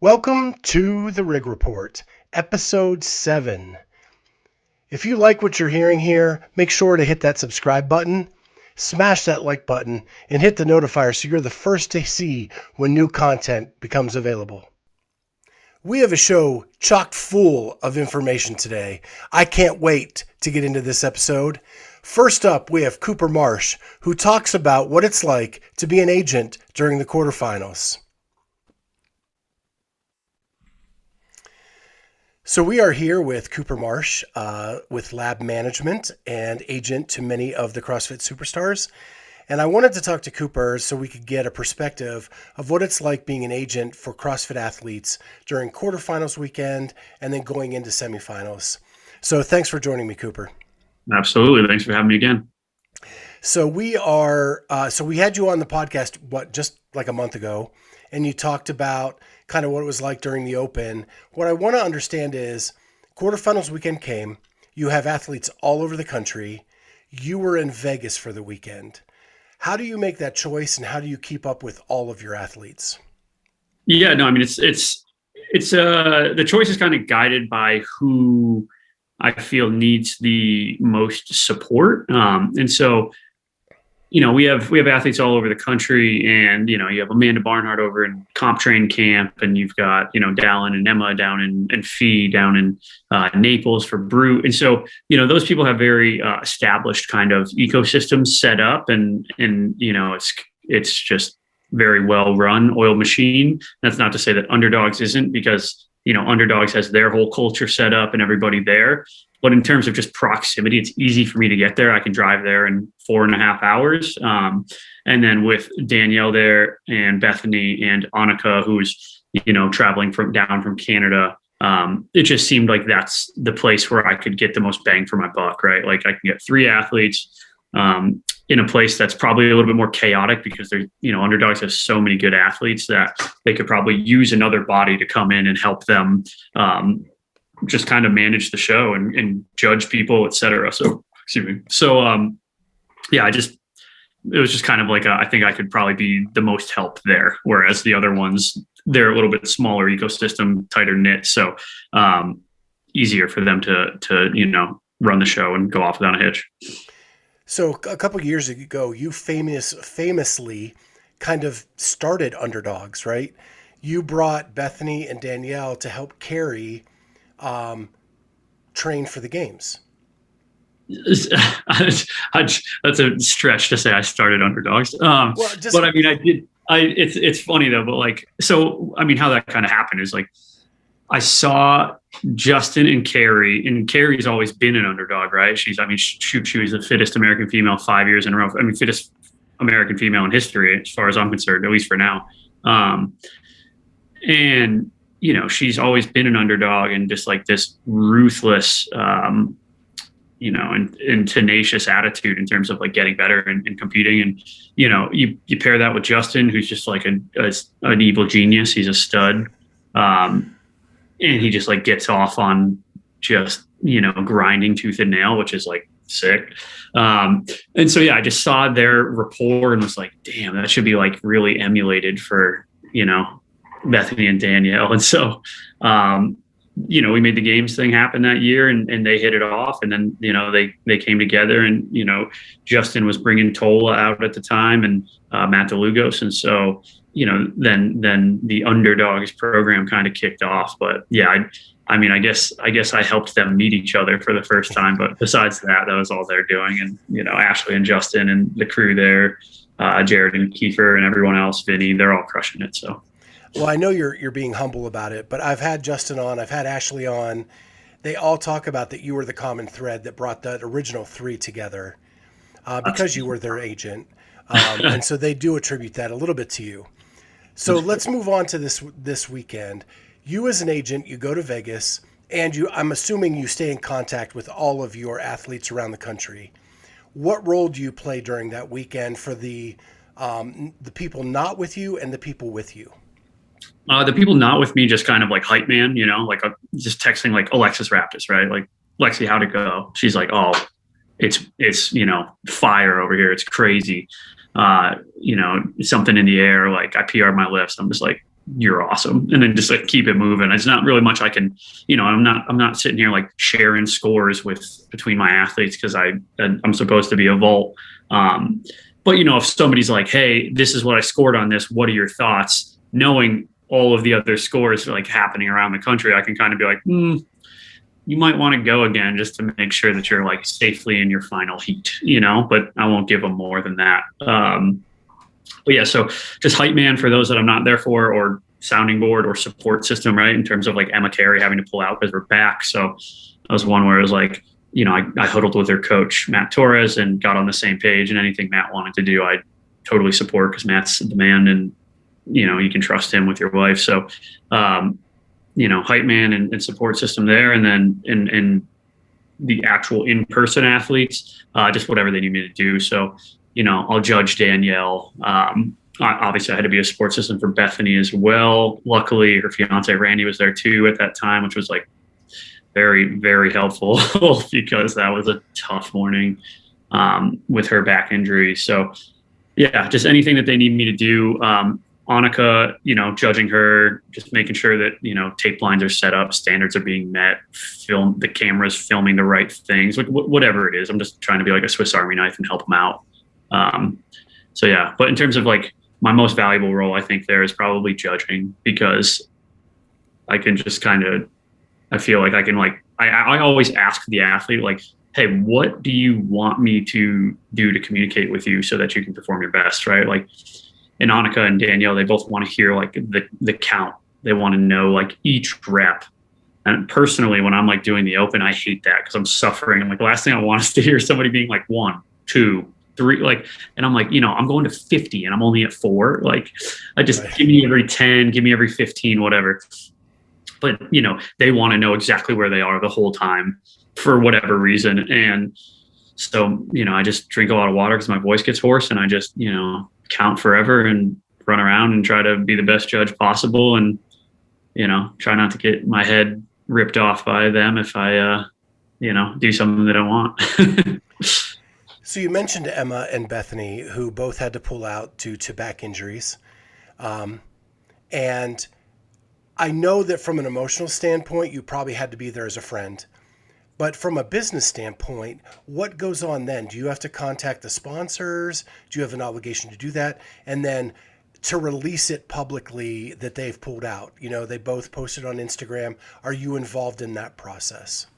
Welcome to the Rig Report, Episode 7. If you like what you're hearing here, make sure to hit that subscribe button, smash that like button, and hit the notifier so you're the first to see when new content becomes available. We have a show chock full of information today. I can't wait to get into this episode. First up, we have Cooper Marsh, who talks about what it's like to be an agent during the quarterfinals. So we are here with Cooper Marsh with lab management and agent to many of the CrossFit superstars. And I wanted to talk to Cooper so we could get a perspective of what it's like being an agent for CrossFit athletes during quarterfinals weekend and then going into semifinals. So thanks for joining me, Cooper. Absolutely. Thanks for having me again. So we had you on the podcast, just like a month ago, and you talked about kind of what it was like during the Open. What I want to understand is quarterfinals weekend came, you have athletes all over the country. You were in Vegas for the weekend. How do you make that choice and how do you keep up with all of your athletes? Yeah, no, I mean, it's the choice is kind of guided by who I feel needs the most support. And so, we have athletes all over the country, and you have Amanda Barnhart over in Comp Train Camp, and you've got Dallin and Emma down in Fee down in Naples for Brute, and so those people have very established kind of ecosystems set up, and it's just very well run oiled machine. That's not to say that Underdogs isn't, because Underdogs has their whole culture set up and everybody there. But in terms of just proximity, it's easy for me to get there. I can drive there in 4.5 hours. And then with Danielle there and Bethany and Annika, who's, traveling down from Canada, it just seemed like that's the place where I could get the most bang for my buck, right? Like I can get 3 athletes in a place that's probably a little bit more chaotic, because they're, Underdogs have so many good athletes that they could probably use another body to come in and help them just kind of manage the show and judge people, et cetera. So, excuse me. So, it was just kind of like, I think I could probably be the most help there. Whereas the other ones, they're a little bit smaller ecosystem, tighter knit. So, easier for them to run the show and go off without a hitch. So a couple of years ago, you famously kind of started Underdogs, right? You brought Bethany and Danielle to help Carrie train for the games. That's a stretch to say I started Underdogs. But I mean, I did. It's funny though. But how that kind of happened is I saw Justin and Carrie's always been an underdog, right? She was the fittest American female 5 years in a row. I mean, fittest American female in history, as far as I'm concerned, at least for now. And she's always been an underdog, and just like this ruthless, and tenacious attitude in terms of getting better and competing. And, you pair that with Justin, who's just like an evil genius. He's a stud. And he just gets off on just, grinding tooth and nail, which is sick. And so, I just saw their rapport and was like, damn, that should be really emulated for, Bethany and Danielle. And so, we made the games thing happen that year, and they hit it off. And then, they came together, and, Justin was bringing Tola out at the time, and Matt DeLugos. And so, then the Underdogs program kind of kicked off. But I guess I helped them meet each other for the first time. But besides that was all they're doing. And, Ashley and Justin and the crew there, Jared and Kiefer and everyone else, Vinny, they're all crushing it. So. Well, I know you're being humble about it, but I've had Justin on, I've had Ashley on. They all talk about that you were the common thread that brought the original 3 together because you were their agent. And so they do attribute that a little bit to you. So let's move on to this weekend. You as an agent, you go to Vegas, and I'm assuming you stay in contact with all of your athletes around the country. What role do you play during that weekend for the people not with you and the people with you? The people not with me, just kind of hype man, just texting Alexis Raptis, right? Lexi, how'd it go? She's like, oh, it's fire over here. It's crazy. Something in the air. I PR'd my lifts. I'm just like, you're awesome. And then just like keep it moving. It's not really much I can, I'm not sitting here like sharing scores between my athletes because I'm supposed to be a vault. But if somebody's like, hey, this is what I scored on this, what are your thoughts? Knowing all of the other scores like happening around the country, I can kind of be like, you might want to go again just to make sure that you're like safely in your final heat, but I won't give them more than that. But yeah, so just hype man for those that I'm not there for, or sounding board or support system, right? In terms of like Emma Carey having to pull out because we're back. So that was one where it was like, I huddled with her coach, Matt Torres, and got on the same page, and anything Matt wanted to do, I totally support because Matt's the man, and, you can trust him with your life. So, hype man and support system there. And then in the actual in-person athletes, just whatever they need me to do. So, I'll judge Danielle. Obviously I had to be a support system for Bethany as well. Luckily her fiance Randy was there too at that time, which was like very, very helpful because that was a tough morning with her back injury. So yeah, just anything that they need me to do. Annika, judging her, just making sure that, tape lines are set up, standards are being met, the cameras filming the right things, like whatever it is. I'm just trying to be like a Swiss Army knife and help them out. So yeah, but in terms of like my most valuable role, I think there is probably judging, because I can just I feel like I can I always ask the athlete like, hey, what do you want me to do to communicate with you so that you can perform your best, right? Like, and Annika and Danielle, they both want to hear like the count. They want to know like each rep. And personally, when I'm like doing the open, I hate that because I'm suffering. I'm like, the last thing I want is to hear somebody being like 1, 2, 3, like, and I'm like, I'm going to 50 and I'm only at 4. Like, I just give me every 10, give me every 15, whatever. But, they want to know exactly where they are the whole time for whatever reason. And so, I just drink a lot of water because my voice gets hoarse, and I just, count forever and run around and try to be the best judge possible, and try not to get my head ripped off by them if I do something that I want. So you mentioned Emma and Bethany, who both had to pull out due to back injuries, and I know that from an emotional standpoint you probably had to be there as a friend. But from a business standpoint, what goes on then? Do you have to contact the sponsors? Do you have an obligation to do that? And then to release it publicly that they've pulled out, they both posted on Instagram. Are you involved in that process?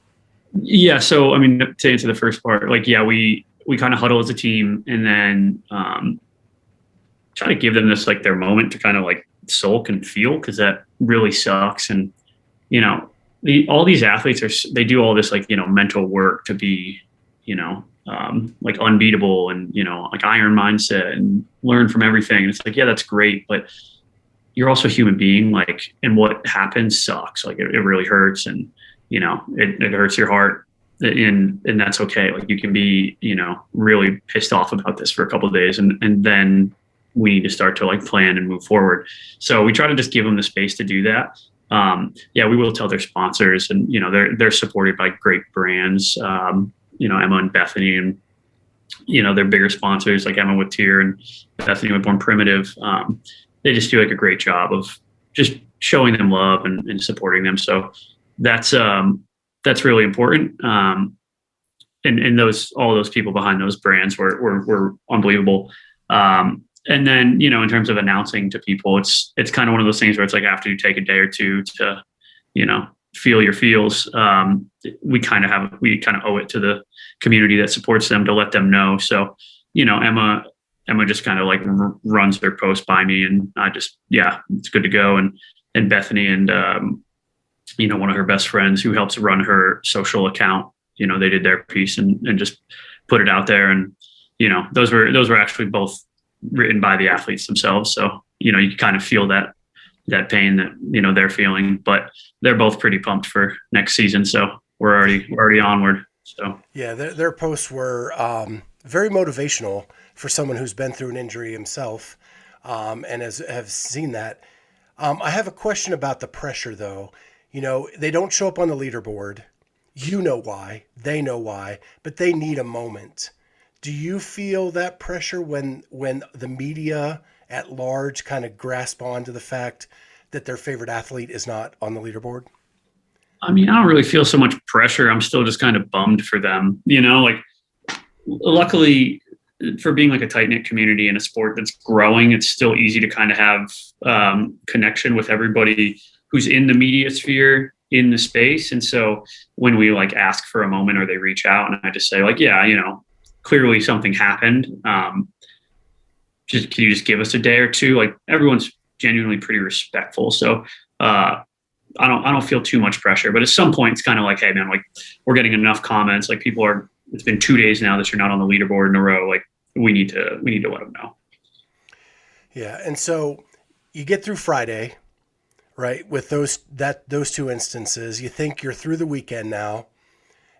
Yeah. So, I mean, to answer the first part, like, yeah, we kind of huddle as a team, and then try to give them this, like, their moment to kind of like sulk and feel, because that really sucks. And, all these athletes they do all this, like, mental work to be, like unbeatable, and, like iron mindset and learn from everything. And it's like, yeah, that's great. But you're also a human being, like, and what happens sucks. Like, it really hurts, and, it hurts your heart, and that's okay. Like, you can be, really pissed off about this for a couple of days, and then we need to start to like plan and move forward. So we try to just give them the space to do that. Yeah, we will tell their sponsors, and they're supported by great brands. Emma and Bethany, and they're bigger sponsors, like Emma with Tier and Bethany with Born Primitive. They just do like a great job of just showing them love and supporting them. So that's really important. And all those people behind those brands were unbelievable. And then, in terms of announcing to people, it's kind of one of those things where it's like, after you take a day or two to, feel your feels, we kind of owe it to the community that supports them to let them know. So, Emma just kind of like runs their post by me, and I just, yeah, it's good to go. And Bethany and, one of her best friends who helps run her social account, they did their piece and just put it out there. And, those were actually both written by the athletes themselves. So, you can kind of feel that pain that, they're feeling, but they're both pretty pumped for next season. So we're already onward. So, yeah, their posts were very motivational for someone who's been through an injury himself, and have seen that. I have a question about the pressure though. They don't show up on the leaderboard. You know why, they know why, but they need a moment. Do you feel that pressure when the media at large kind of grasp onto the fact that their favorite athlete is not on the leaderboard? I mean, I don't really feel so much pressure. I'm still just kind of bummed for them, like luckily for being like a tight knit community in a sport that's growing, it's still easy to kind of have connection with everybody who's in the media sphere in the space. And so when we like ask for a moment or they reach out and I just say like, yeah, clearly something happened. Can you just give us a day or two? Like everyone's genuinely pretty respectful. So I don't feel too much pressure, but at some point it's kind of like, hey man, like we're getting enough comments. Like it's been 2 days now that you're not on the leaderboard in a row. Like we need to let them know. Yeah. And so you get through Friday, right? With those two instances, you think you're through the weekend now,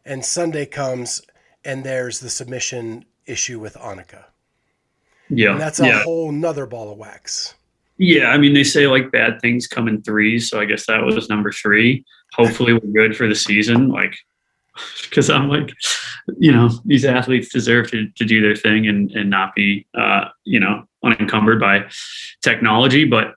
and Sunday comes and there's the submission issue with Annika. Yeah. And that's a whole nother ball of wax. Yeah. I mean, they say like bad things come in threes. So I guess that was number 3. Hopefully we're good for the season. Like, cause I'm like, these athletes deserve to do their thing and not be, unencumbered by technology. But,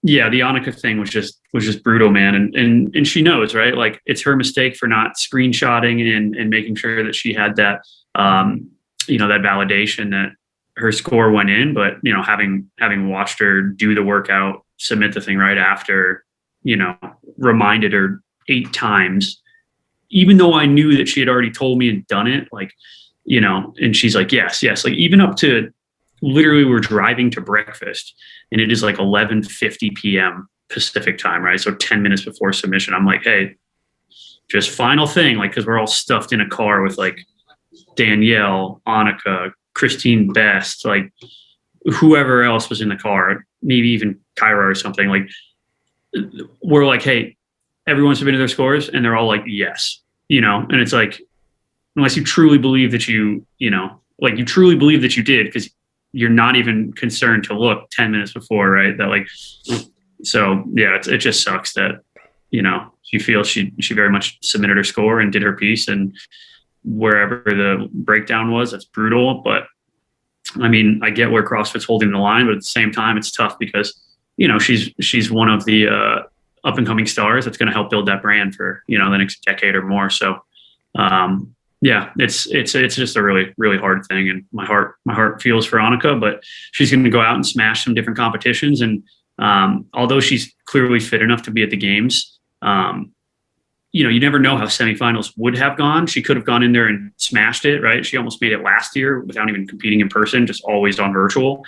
yeah, the Annika thing was just brutal, man. And she knows, right? Like it's her mistake for not screenshotting and making sure that she had that, that validation that her score went in. But, having watched her do the workout, submit the thing right after, reminded her 8 times, even though I knew that she had already told me and done it, like, and she's like, yes. Like even up to literally we're driving to breakfast and it is like 11:50 p.m. Pacific time, right? So 10 minutes before submission, I'm like, hey, just final thing, like, cause we're all stuffed in a car with like Danielle, Annika, Christine Best, like whoever else was in the car, maybe even Kyra or something. Like we're like, hey, everyone submitted their scores and they're all like, yes, and it's like, unless you truly believe that you truly believe that you did, because you're not even concerned to look 10 minutes before, right? That like, so yeah, it just sucks that, she feels she very much submitted her score and did her piece, and wherever the breakdown was, that's brutal. But I mean, I get where CrossFit's holding the line, but at the same time, it's tough because, she's one of the up and coming stars that's going to help build that brand for, the next decade or more. So, yeah, it's just a really, really hard thing. And my heart feels for Annika, but she's going to go out and smash some different competitions. And although she's clearly fit enough to be at the games, you never know how semifinals would have gone. She could have gone in there and smashed it, right? She almost made it last year without even competing in person, just always on virtual.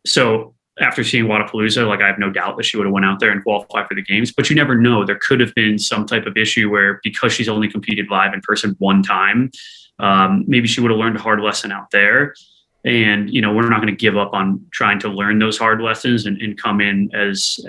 So after seeing Wodapalooza, like I have no doubt that she would have went out there and qualified for the games, but you never know. There could have been some type of issue where, because she's only competed live in person one time, maybe she would have learned a hard lesson out there. And, we're not going to give up on trying to learn those hard lessons and come in as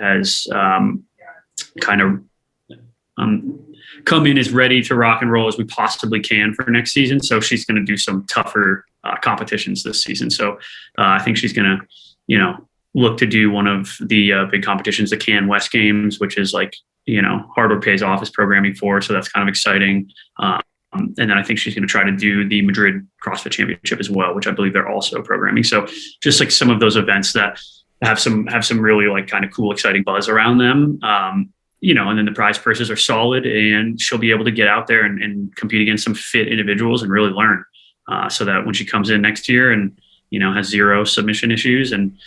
come in as ready to rock and roll as we possibly can for next season. So she's going to do some tougher competitions this season. So I think she's going to, look to do one of the big competitions, the Can West Games, which is like, hard work pays off is programming for. So that's kind of exciting. And then I think she's going to try to do the Madrid CrossFit Championship as well, which I believe they're also programming. So just like some of those events that have some really like kind of cool, exciting buzz around them. And then the prize purses are solid, and she'll be able to get out there and compete against some fit individuals and really learn, so that when she comes in next year and, has 0 submission issues and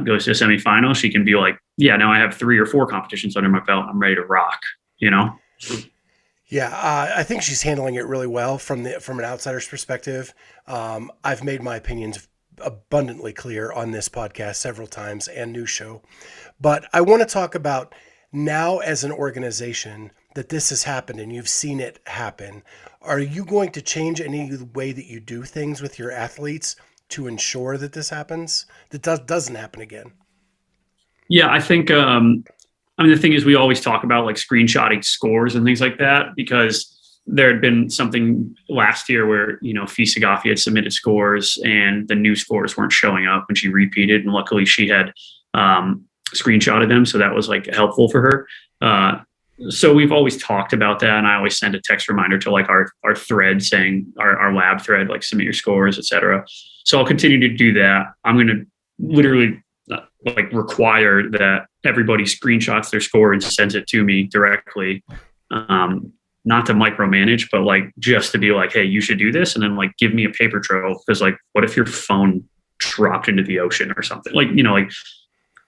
goes to a semifinal, she can be like, yeah, now I have 3 or 4 competitions under my belt. I'm ready to rock, Yeah, I think she's handling it really well from an outsider's perspective. I've made my opinions abundantly clear on this podcast several times and news show, but I want to talk about now as an organization that this has happened and you've seen it happen. Are you going to change any way that you do things with your athletes to ensure that this happens, that doesn't happen again? Yeah, I think, the thing is, we always talk about like screenshotting scores and things like that, because there had been something last year where, Fee Sagafi had submitted scores and the new scores weren't showing up when she repeated. And luckily she had screenshotted them. So that was like helpful for her. So we've always talked about that. And I always send a text reminder to like our thread saying our lab thread, like submit your scores, et cetera. So I'll continue to do that. I'm going to literally like require that everybody screenshots their score and sends it to me directly. Not to micromanage, but like just to be like, hey, you should do this. And then like give me a paper trail. Cause like, what if your phone dropped into the ocean or something? Like, like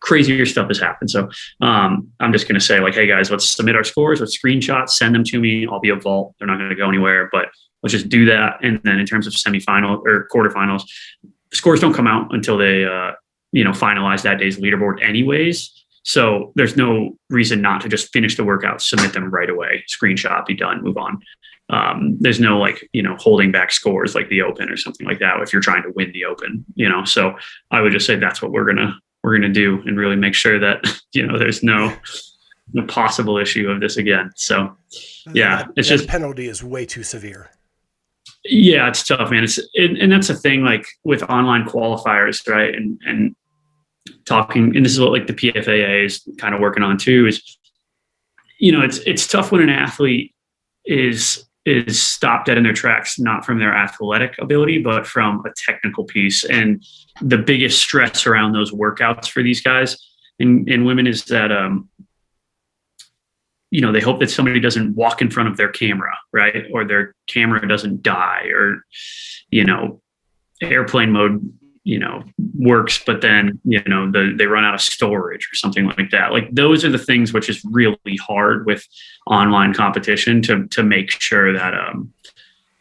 crazier stuff has happened. So I'm just going to say like, hey guys, let's submit our scores with screenshots, send them to me. I'll be a vault. They're not going to go anywhere, but let's just do that. And then in terms of semifinal or quarterfinals, scores don't come out until they, finalize that day's leaderboard anyways. So there's no reason not to just finish the workout, submit them right away, screenshot, be done, move on. There's no holding back scores like the Open or something like that if you're trying to win the Open, So I would just say that's what we're gonna do and really make sure that there's no possible issue of this again. So yeah, it's just penalty is way too severe. Yeah, it's tough, man. And that's the thing, like with online qualifiers, right? And talking, and this is what like the PFAA is kind of working on too, is, it's tough when an athlete is stopped dead in their tracks, not from their athletic ability, but from a technical piece. And the biggest stress around those workouts for these guys and women is that, they hope that somebody doesn't walk in front of their camera, right? Or their camera doesn't die, or, airplane mode, works, but then, they run out of storage or something like that. Like those are the things which is really hard with online competition to make sure that,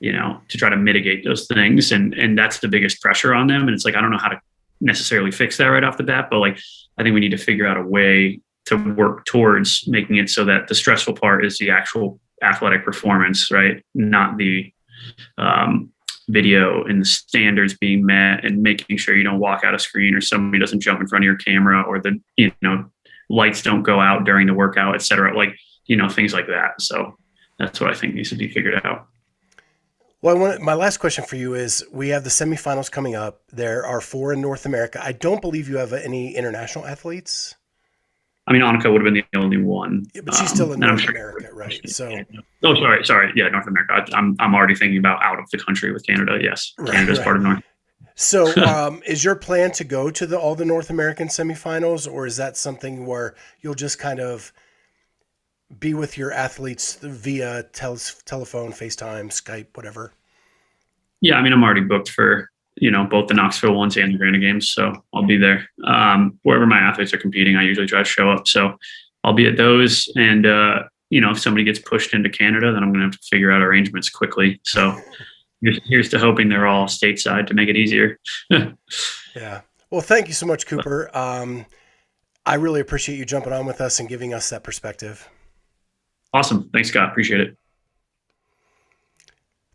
to try to mitigate those things. And that's the biggest pressure on them. And it's like, I don't know how to necessarily fix that right off the bat, but like, I think we need to figure out a way to work towards making it so that the stressful part is the actual athletic performance, right? Not the, video and the standards being met, and making sure you don't walk out of screen or somebody doesn't jump in front of your camera, or the, lights don't go out during the workout, et cetera. Like, things like that. So that's what I think needs to be figured out. Well, my last question for you is, we have the semifinals coming up. There are 4 in North America. I don't believe you have any international athletes. I mean, Annika would have been the only one. Yeah, but she's still in North America, right? So. Oh, sorry. Yeah, North America. I'm already thinking about out of the country with Canada. Yes, Canada's part of North. So, is your plan to go to all the North American semifinals, or is that something where you'll just kind of be with your athletes via telephone, FaceTime, Skype, whatever? Yeah, I mean, I'm already booked for both the Knoxville ones and the Granite Games, so I'll be there. Wherever my athletes are competing, I usually try to show up. So I'll be at those, and if somebody gets pushed into Canada, then I'm going to have to figure out arrangements quickly. So here's to hoping they're all stateside to make it easier. Yeah. Well, thank you so much, Cooper. I really appreciate you jumping on with us and giving us that perspective. Awesome. Thanks, Scott. Appreciate it.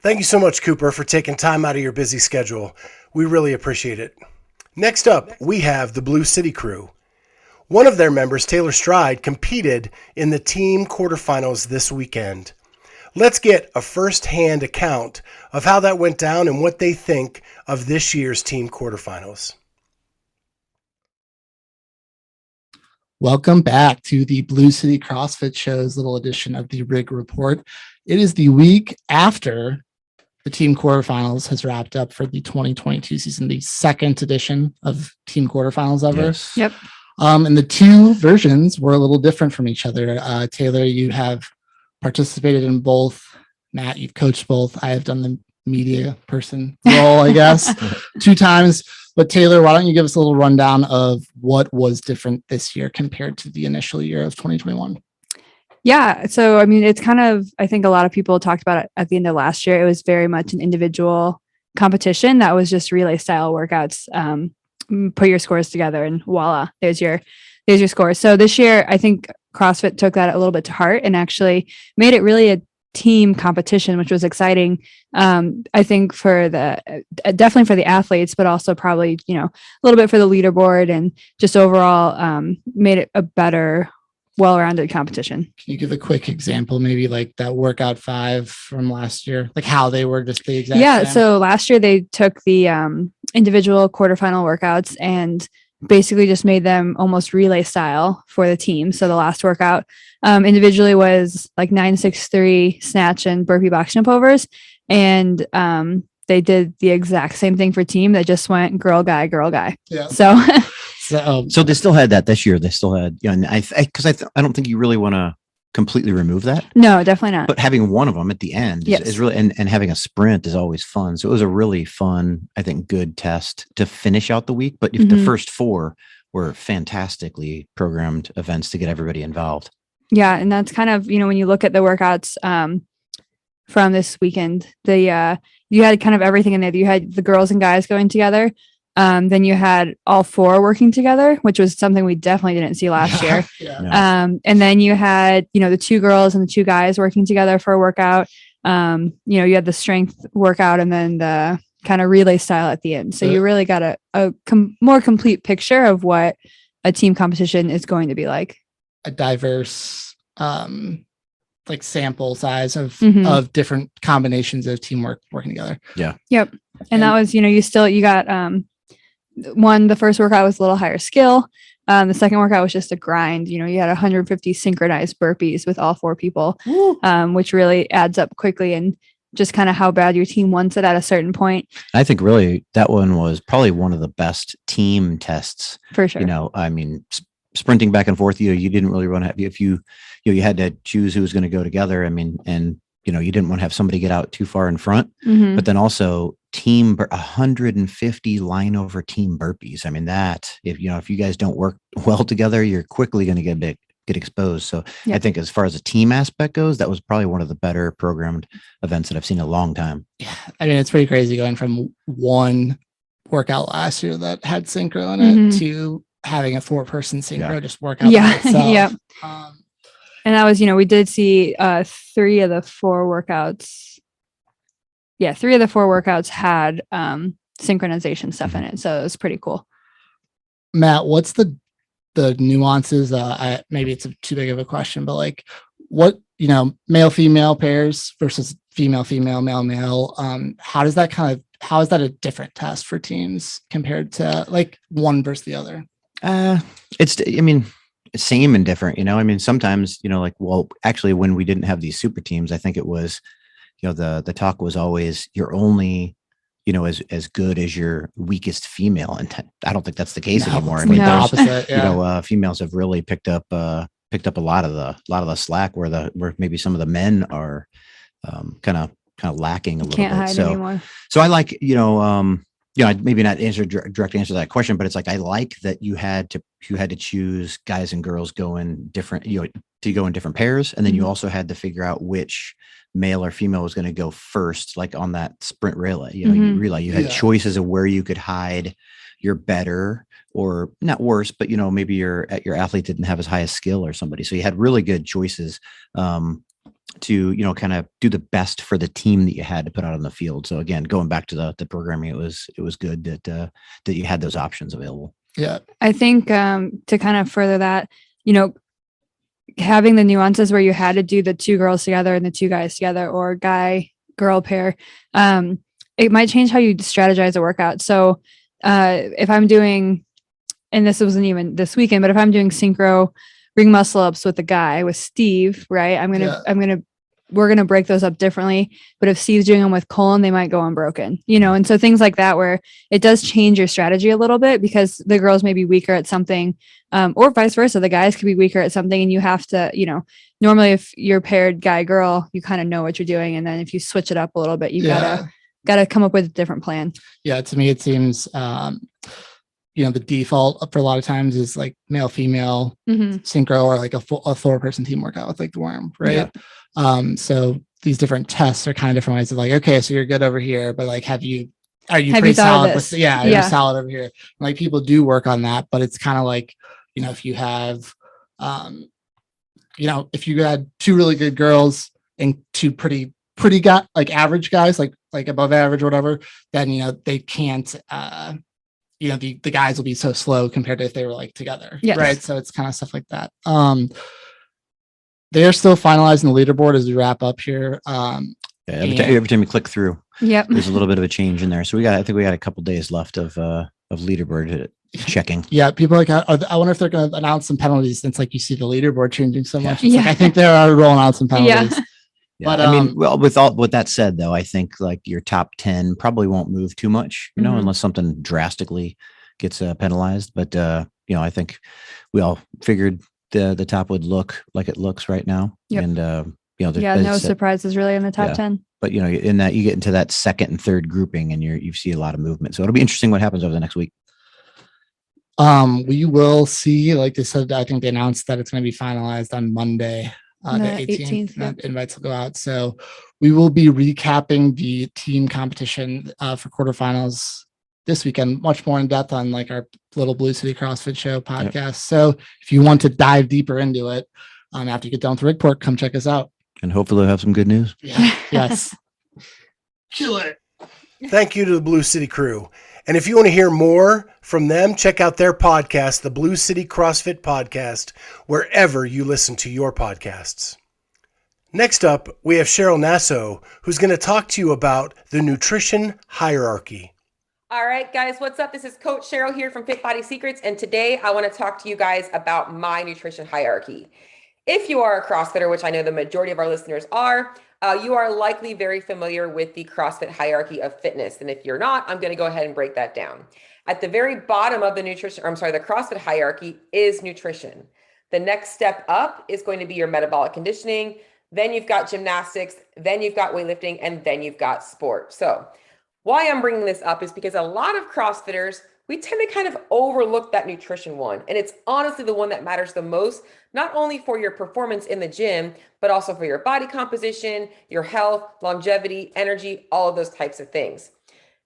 Thank you so much, Cooper, for taking time out of your busy schedule. We really appreciate it. Next up, we have the Blue City Crew. One of their members, Taylor Streid, competed in the Team Quarterfinals this weekend. Let's get a first-hand account of how that went down and what they think of this year's Team Quarterfinals. Welcome back to the Blue City CrossFit Show's little edition of the Rig Report. It is the week after the Team Quarterfinals has wrapped up for the 2022 season, the second edition of Team Quarterfinals ever. Yes. Yep. And the two versions were a little different from each other. Taylor, you have participated in both. Matt, you've coached both. I have done the media person role, I guess, 2 times. But Taylor, why don't you give us a little rundown of what was different this year compared to the initial year of 2021? Yeah. So, I mean, it's kind of, I think a lot of people talked about it at the end of last year. It was very much an individual competition that was just relay style workouts. Put your scores together and voila, there's your score. So this year, I think CrossFit took that a little bit to heart and actually made it really a team competition, which was exciting. I think for definitely for the athletes, but also probably, a little bit for the leaderboard and just overall made it a better, well-rounded competition. Can you give a quick example, maybe like that workout 5 from last year, like how they were just the exact same? So last year they took the individual quarterfinal workouts and basically just made them almost relay style for the team. So the last workout individually was like 963 snatch and burpee box jump overs. And they did the exact same thing for team. They just went girl, guy. Yeah. So So they still had that this year. They still had, and I don't think you really want to completely remove that. No, definitely not. But having one of them at the end is really, and having a sprint is always fun. So it was a really fun, I think, good test to finish out the week. But if the first 4 were fantastically programmed events to get everybody involved. Yeah. And that's kind of, when you look at the workouts from this weekend, you had kind of everything in there. You had the girls and guys going together. Then you had all 4 working together, which was something we definitely didn't see last year. Yeah. And then you had, the 2 girls and the 2 guys working together for a workout. You had the strength workout and then the kind of relay style at the end. So you really got a more complete picture of what a team competition is going to be like. A diverse, like sample size of different combinations of teamwork working together. Yeah. Yep. And that was, you got, the first workout was a little higher skill. The second workout was just a grind. You had 150 synchronized burpees with all 4 people, which really adds up quickly and just kind of how bad your team wants it at a certain point. I think really that one was probably one of the best team tests. For sure. Sprinting back and forth, you didn't really want to have, if you had to choose who was going to go together. You didn't want to have somebody get out too far in front, but then also 150 line over team burpees. That if you guys don't work well together, you're quickly going to get exposed. So I think as far as the team aspect goes, that was probably one of the better programmed events that I've seen in a long time. Yeah. It's pretty crazy going from one workout last year that had synchro in it to having a 4-person synchro just work out. Yeah. Itself. Yeah. And that was, we did see 3 of the 4 workouts. Yeah, 3 of the 4 workouts had synchronization stuff in it. So it was pretty cool. Matt, what's the nuances? Maybe it's too big of a question, but like what, male-female pairs versus female-female, male-male. How is that a different test for teams compared to like one versus the other? It's same and different, sometimes, actually when we didn't have these super teams, I think it was, the talk was always you're only, as good as your weakest female. And I don't think that's the case anymore. The opposite, females have really picked up a lot of the slack where maybe some of the men are kind of lacking a little Can't bit. hide anymore. So I like, maybe not answer direct answer to that question, but it's like I like that you had to choose guys and girls going different, to go in different pairs, and then you also had to figure out which male or female was going to go first, like on that sprint relay. You had choices of where you could hide your better or not worse, but maybe your athlete didn't have as high a skill or somebody, so you had really good choices to kind of do the best for the team that you had to put out on the field. So again, going back to the programming, it was good that you had those options available. Yeah, I think to kind of further that, having the nuances where you had to do the 2 girls together and the 2 guys together or guy girl pair, it might change how you strategize a workout. So if I'm doing, and this wasn't even this weekend, but if I'm doing synchro ring muscle ups with a guy with Steve, right? We're going to break those up differently. But if Steve's doing them with Colin, they might go unbroken, and so things like that, where it does change your strategy a little bit because the girls may be weaker at something, or vice versa. The guys could be weaker at something, and you have to, normally if you're paired guy girl, you kind of know what you're doing. And then if you switch it up a little bit, you gotta come up with a different plan. Yeah. To me, it seems, the default for a lot of times is like male, female synchro, or like a 4-person team workout with like the worm. Right. Yeah. So these different tests are kind of different ways of like, okay, so you're good over here, but like, are you pretty solid with, you're solid over here. Like people do work on that, but it's kind of like, if you have, if you had 2 really good girls and 2 pretty guy, like average guys, like above average or whatever, then, they can't, the guys will be so slow compared to if they were like together. Yes. Right. So it's kind of stuff like that. They're still finalizing the leaderboard as we wrap up here. Every time you click through, there's a little bit of a change in there. So I think we got a couple days left of leaderboard checking. Yeah, people are like, I wonder if they're going to announce some penalties since like you see the leaderboard changing so much. Yeah. Like, I think they are rolling out some penalties. Yeah. But with that said, though, I think like your top 10 probably won't move too much, unless something drastically gets penalized. But I think we all figured the top would look like it looks right now. Yep. And, Yeah, no surprises really in the top 10. But, in that you get into that second and third grouping and you see a lot of movement. So it'll be interesting what happens over the next week. We will see, like they said, I think they announced that it's going to be finalized on Monday, the 18th. Yep. Invites will go out. So we will be recapping the team competition for quarterfinals this weekend, much more in depth on like our little Blue City CrossFit Show podcast. Yep. So if you want to dive deeper into it, after you get done with the report, come check us out. And hopefully we'll have some good news. Yeah. Yes. Kill it. Thank you to the Blue City crew. And if you want to hear more from them, check out their podcast, the Blue City CrossFit Podcast, wherever you listen to your podcasts. Next up, we have Cheryl Nasso, who's going to talk to you about the nutrition hierarchy. All right, guys, what's up? This is Coach Cheryl here from Fit Body Secrets, and today I want to talk to you guys about my nutrition hierarchy. If you are a CrossFitter, which I know the majority of our listeners are, you are likely very familiar with the CrossFit hierarchy of fitness. And if you're not, I'm going to go ahead and break that down. At the very bottom of the the CrossFit hierarchy is nutrition. The next step up is going to be your metabolic conditioning. Then you've got gymnastics, then you've got weightlifting, and then you've got sport. So why I'm bringing this up is because a lot of CrossFitters, we tend to kind of overlook that nutrition one. And it's honestly the one that matters the most, not only for your performance in the gym, but also for your body composition, your health, longevity, energy, all of those types of things.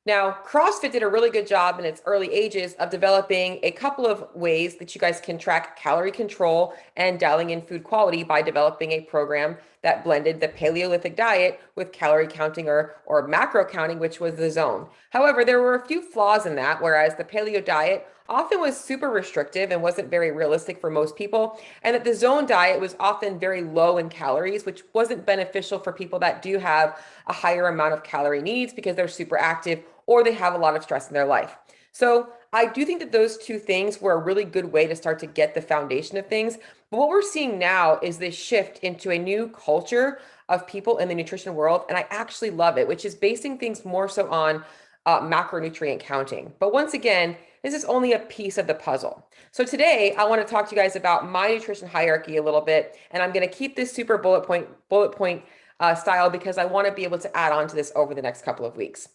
Now, CrossFit did a really good job in its early ages of developing a couple of ways that you guys can track calorie control and dialing in food quality by developing a program that blended the Paleolithic diet with calorie counting or macro counting, which was the zone. However, there were a few flaws in that, whereas the paleo diet often was super restrictive and wasn't very realistic for most people, and that the zone diet was often very low in calories, which wasn't beneficial for people that do have a higher amount of calorie needs because they're super active or they have a lot of stress in their life. So I do think that those two things were a really good way to start to get the foundation of things. But what we're seeing now is this shift into a new culture of people in the nutrition world. And I actually love it, which is basing things more so on macronutrient counting. But once again, this is only a piece of the puzzle. So today I want to talk to you guys about my nutrition hierarchy a little bit. And I'm going to keep this super bullet point style because I want to be able to add on to this over the next couple of weeks.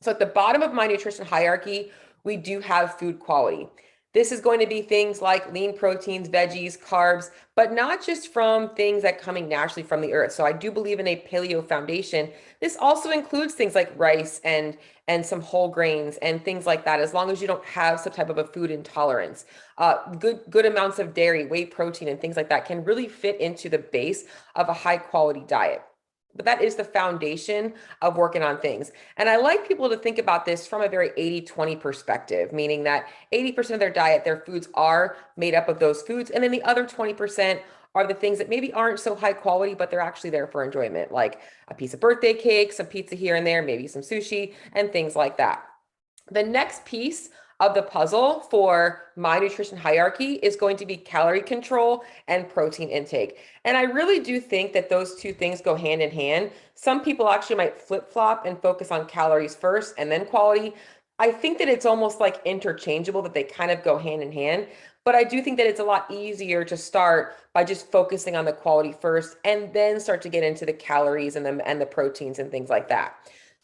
So at the bottom of my nutrition hierarchy, we do have food quality. This is going to be things like lean proteins, veggies, carbs, but not just from things that coming naturally from the earth. So I do believe in a paleo foundation. This also includes things like rice and some whole grains and things like that, as long as you don't have some type of a food intolerance. Good amounts of dairy, whey protein, and things like that can really fit into the base of a high quality diet. But that is the foundation of working on things. And I like people to think about this from a very 80-20 perspective, meaning that 80% of their diet, their foods are made up of those foods. And then the other 20% are the things that maybe aren't so high quality, but they're actually there for enjoyment, like a piece of birthday cake, some pizza here and there, maybe some sushi, and things like that. The next piece of the puzzle for my nutrition hierarchy is going to be calorie control and protein intake. And I really do think that those two things go hand in hand. Some people actually might flip-flop and focus on calories first and then quality. I think that it's almost like interchangeable, that they kind of go hand in hand. But I do think that it's a lot easier to start by just focusing on the quality first and then start to get into the calories and the proteins and things like that.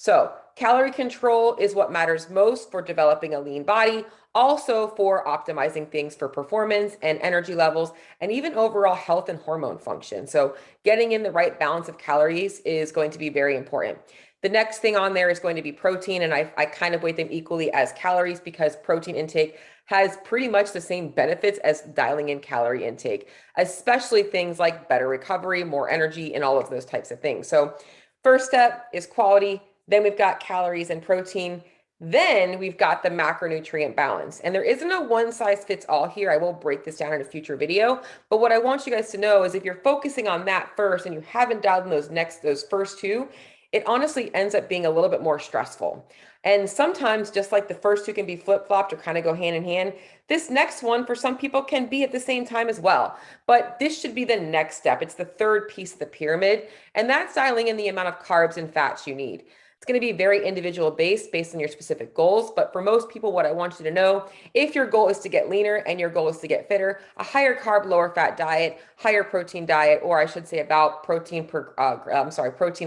So calorie control is what matters most for developing a lean body, also for optimizing things for performance and energy levels, and even overall health and hormone function. So getting in the right balance of calories is going to be very important. The next thing on there is going to be protein, and I kind of weight them equally as calories because protein intake has pretty much the same benefits as dialing in calorie intake, especially things like better recovery, more energy, and all of those types of things. So first step is quality. Then we've got calories and protein. Then we've got the macronutrient balance. And there isn't a one size fits all here. I will break this down in a future video. But what I want you guys to know is if you're focusing on that first and you haven't dialed in those first two, it honestly ends up being a little bit more stressful. And sometimes, just like the first two can be flip-flopped or kind of go hand in hand, this next one for some people can be at the same time as well. But this should be the next step. It's the third piece of the pyramid, and that's dialing in the amount of carbs and fats you need. It's going to be very individual based on your specific goals. But for most people, what I want you to know, if your goal is to get leaner and your goal is to get fitter, a higher carb, lower fat diet, higher protein diet, or I should say about protein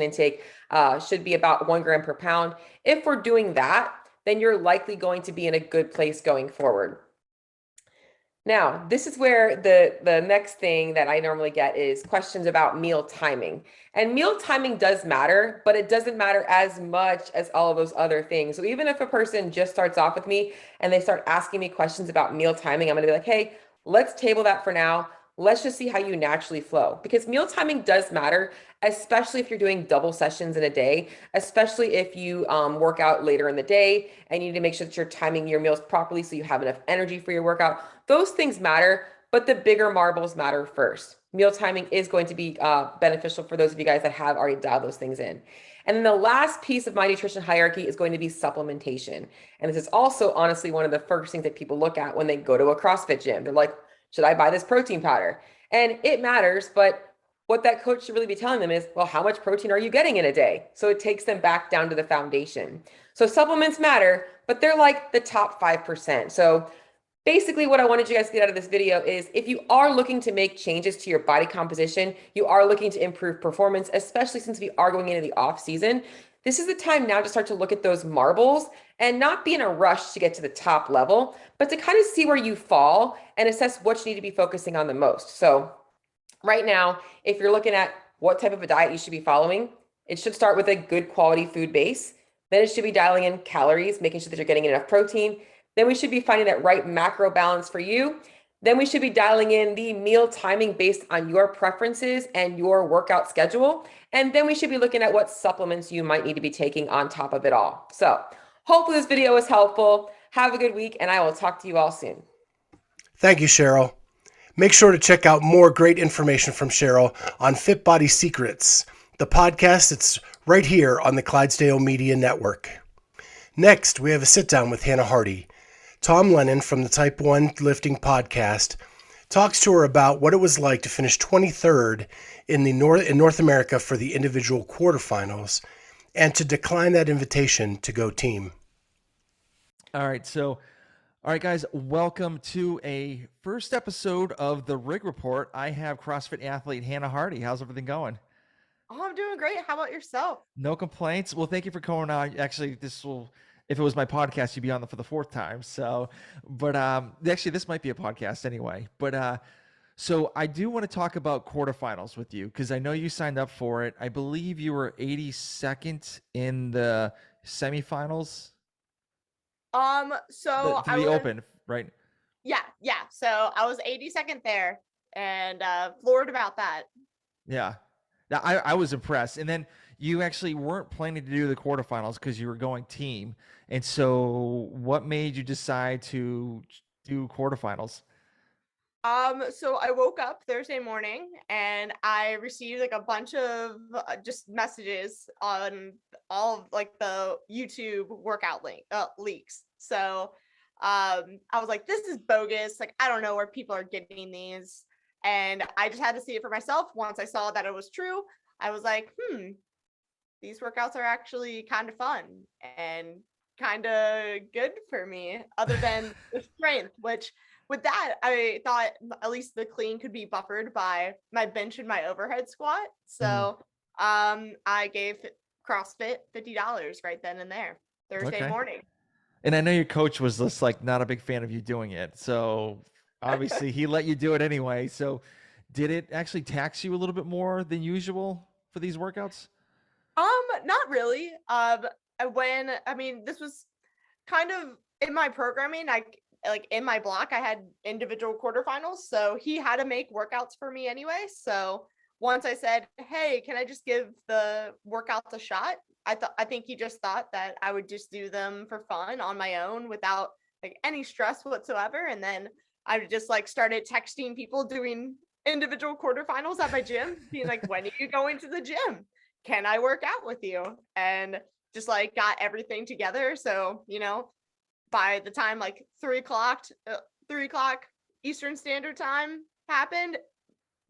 intake should be about 1 gram per pound. If we're doing that, then you're likely going to be in a good place going forward. Now, this is where the next thing that I normally get is questions about meal timing. And meal timing does matter, but it doesn't matter as much as all of those other things. So even if a person just starts off with me and they start asking me questions about meal timing, I'm going to be like, hey, let's table that for now. Let's just see how you naturally flow, because meal timing does matter, especially if you're doing double sessions in a day, especially if you work out later in the day and you need to make sure that you're timing your meals properly so you have enough energy for your workout. Those things matter, but the bigger marbles matter first. Meal timing is going to be beneficial for those of you guys that have already dialed those things in. And then the last piece of my nutrition hierarchy is going to be supplementation. And this is also honestly one of the first things that people look at when they go to a CrossFit gym. They're like, should I buy this protein powder? And it matters, but what that coach should really be telling them is, well, how much protein are you getting in a day? So it takes them back down to the foundation. So supplements matter, but they're like the top 5%. So basically what I wanted you guys to get out of this video is, if you are looking to make changes to your body composition, you are looking to improve performance, especially since we are going into the off season, this is the time now to start to look at those marbles and not be in a rush to get to the top level, but to kind of see where you fall and assess what you need to be focusing on the most. So right now, if you're looking at what type of a diet you should be following, it should start with a good quality food base. Then it should be dialing in calories, making sure that you're getting enough protein. Then we should be finding that right macro balance for you. Then we should be dialing in the meal timing based on your preferences and your workout schedule. And then we should be looking at what supplements you might need to be taking on top of it all. So hopefully this video was helpful. Have a good week, and I will talk to you all soon. Thank you, Cheryl. Make sure to check out more great information from Cheryl on Fit Body Secrets, the podcast. It's right here on the Clydesdale Media Network. Next, we have a sit-down with Hannah Hardy. Tom Lennon from the Type 1 Lifting Podcast talks to her about what it was like to finish 23rd in North America for the individual quarterfinals and to decline that invitation to go team. All right, guys, welcome to a first episode of the Rig Report. I have CrossFit athlete Hannah Hardy. How's everything going? Oh, I'm doing great. How about yourself? No complaints. Well, thank you for coming on. Actually, if it was my podcast, you'd be on for the 4th time. So, but actually, this might be a podcast anyway. But so I do want to talk about quarterfinals with you, because I know you signed up for it. I believe you were 82nd in the semifinals. So the Open, right? Yeah. So I was 82nd there, and floored about that. Yeah. Now, I was impressed. And then you actually weren't planning to do the quarterfinals because you were going team. And so what made you decide to do quarterfinals? So I woke up Thursday morning and I received like a bunch of just messages on all of like the YouTube workout leaks. So I was like, this is bogus. Like, I don't know where people are getting these. And I just had to see it for myself. Once I saw that it was true, I was like, these workouts are actually kind of fun and kind of good for me, other than the strength, which with that, I thought at least the clean could be buffered by my bench and my overhead squat. So I gave CrossFit $50 right then and there, Thursday morning. And I know your coach was just like not a big fan of you doing it. So obviously he let you do it anyway. So did it actually tax you a little bit more than usual for these workouts? Not really. This was kind of in my programming. Like in my block, I had individual quarterfinals, so he had to make workouts for me anyway. So once I said, hey, can I just give the workouts a shot? I think he just thought that I would just do them for fun on my own without like any stress whatsoever. And then I just like started texting people doing individual quarterfinals at my gym, being like, when are you going to the gym? Can I work out with you? And just like got everything together. So, by the time like 3 o'clock Eastern Standard Time happened,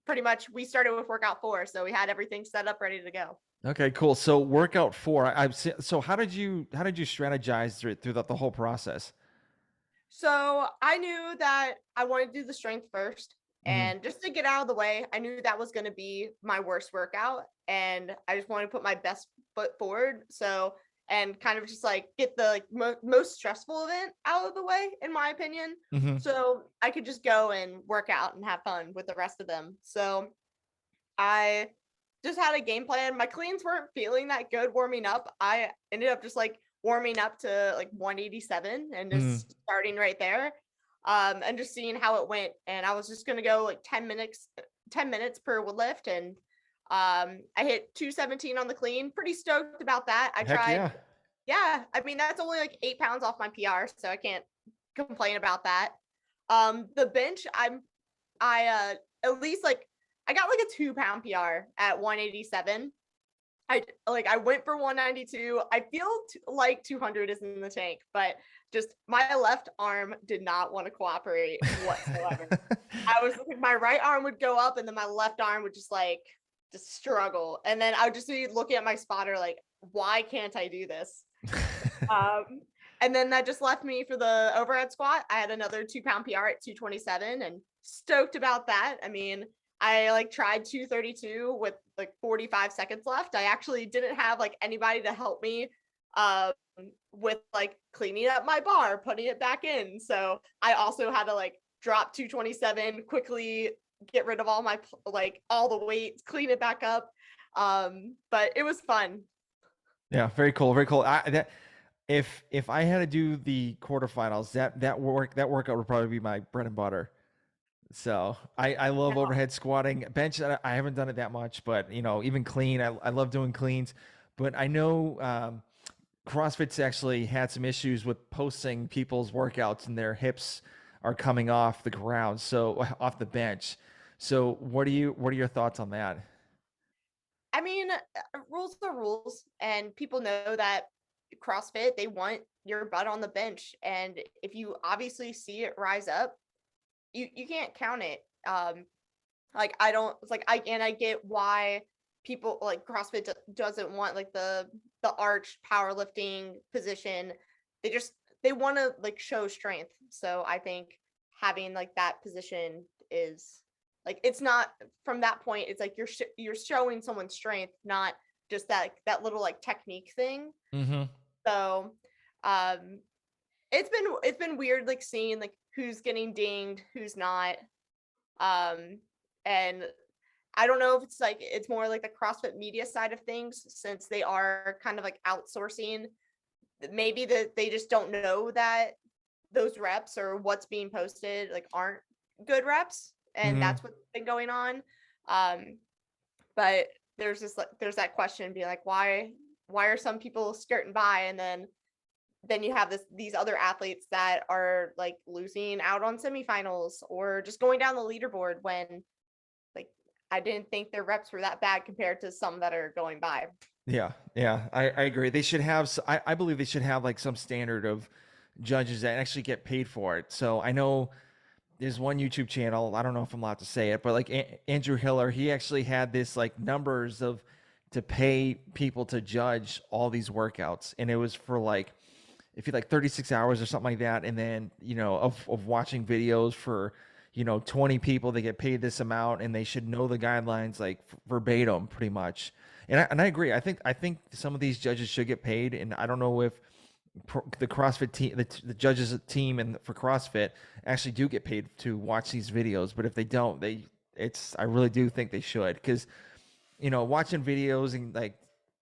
pretty much we started with workout 4. So we had everything set up, ready to go. Okay, cool. So workout 4, so how did you strategize through the whole process? So I knew that I wanted to do the strength first. Mhm. And just to get out of the way, I knew that was going to be my worst workout. And I just wanted to put my best foot forward. So, and kind of just like get the like most stressful event out of the way, in my opinion. Mhm. So I could just go and work out and have fun with the rest of them. So I just had a game plan. My cleans weren't feeling that good warming up. I ended up just like warming up to like 187 and Mhm. just starting right there. And just seeing how it went. And I was just gonna go like 10 minutes per lift. And I hit 217 on the clean. Pretty stoked about that. I Heck tried, yeah. yeah, I mean that's only like 8 pounds off my PR, so I can't complain about that. The bench, I at least like I got like a 2 pound PR at 187. I went for 192. I feel like 200 is in the tank, but just my left arm did not want to cooperate whatsoever. I was my right arm would go up and then my left arm would just struggle. And then I would just be looking at my spotter like, why can't I do this? And then that just left me for the overhead squat. I had another 2 pound PR at 227 and stoked about that. I mean, I like tried 232 with like 45 seconds left. I actually didn't have like anybody to help me um with like cleaning up my bar, putting it back in. So I also had to like drop 227 quickly, get rid of all my like all the weights, clean it back up. But it was fun. Yeah, very cool, very cool. If I had to do the quarterfinals, that workout would probably be my bread and butter. So I love overhead squatting. Bench, I haven't done it that much, but even clean, I love doing cleans. But I know CrossFit's actually had some issues with posting people's workouts and their hips are coming off the ground, so off the bench. So what are your thoughts on that? I mean, rules are rules, and people know that CrossFit, they want your butt on the bench. And if you obviously see it rise up, you can't count it. Like I don't, it's like I get why people like CrossFit doesn't want like the arch powerlifting position. They want to like show strength. So I think having like that position is like it's not from that point. It's like you're showing someone's strength, not just that little like technique thing. Mm-hmm. So um it's been weird like seeing like who's getting dinged, who's not. Um and I don't know if it's like it's more like the CrossFit media side of things since they are kind of like outsourcing. Maybe that they just don't know that those reps or what's being posted like aren't good reps, and Mm-hmm. that's what's been going on. Um but there's that question being like why are some people skirting by, and then you have these other athletes that are like losing out on semifinals or just going down the leaderboard when like I didn't think their reps were that bad compared to some that are going by. Yeah, yeah, I agree. They should have, I believe they should have like some standard of judges that actually get paid for it. So I know there's one YouTube channel, I don't know if I'm allowed to say it, but like Andrew Hiller, he actually had this like numbers of to pay people to judge all these workouts. And it was for like, if you like 36 hours or something like that. And then, of watching videos for, 20 people, they get paid this amount and they should know the guidelines like verbatim pretty much. And I agree. I think some of these judges should get paid. And I don't know if the CrossFit team, the judges team and for CrossFit actually do get paid to watch these videos. But if they don't, I really do think they should. Because, watching videos and like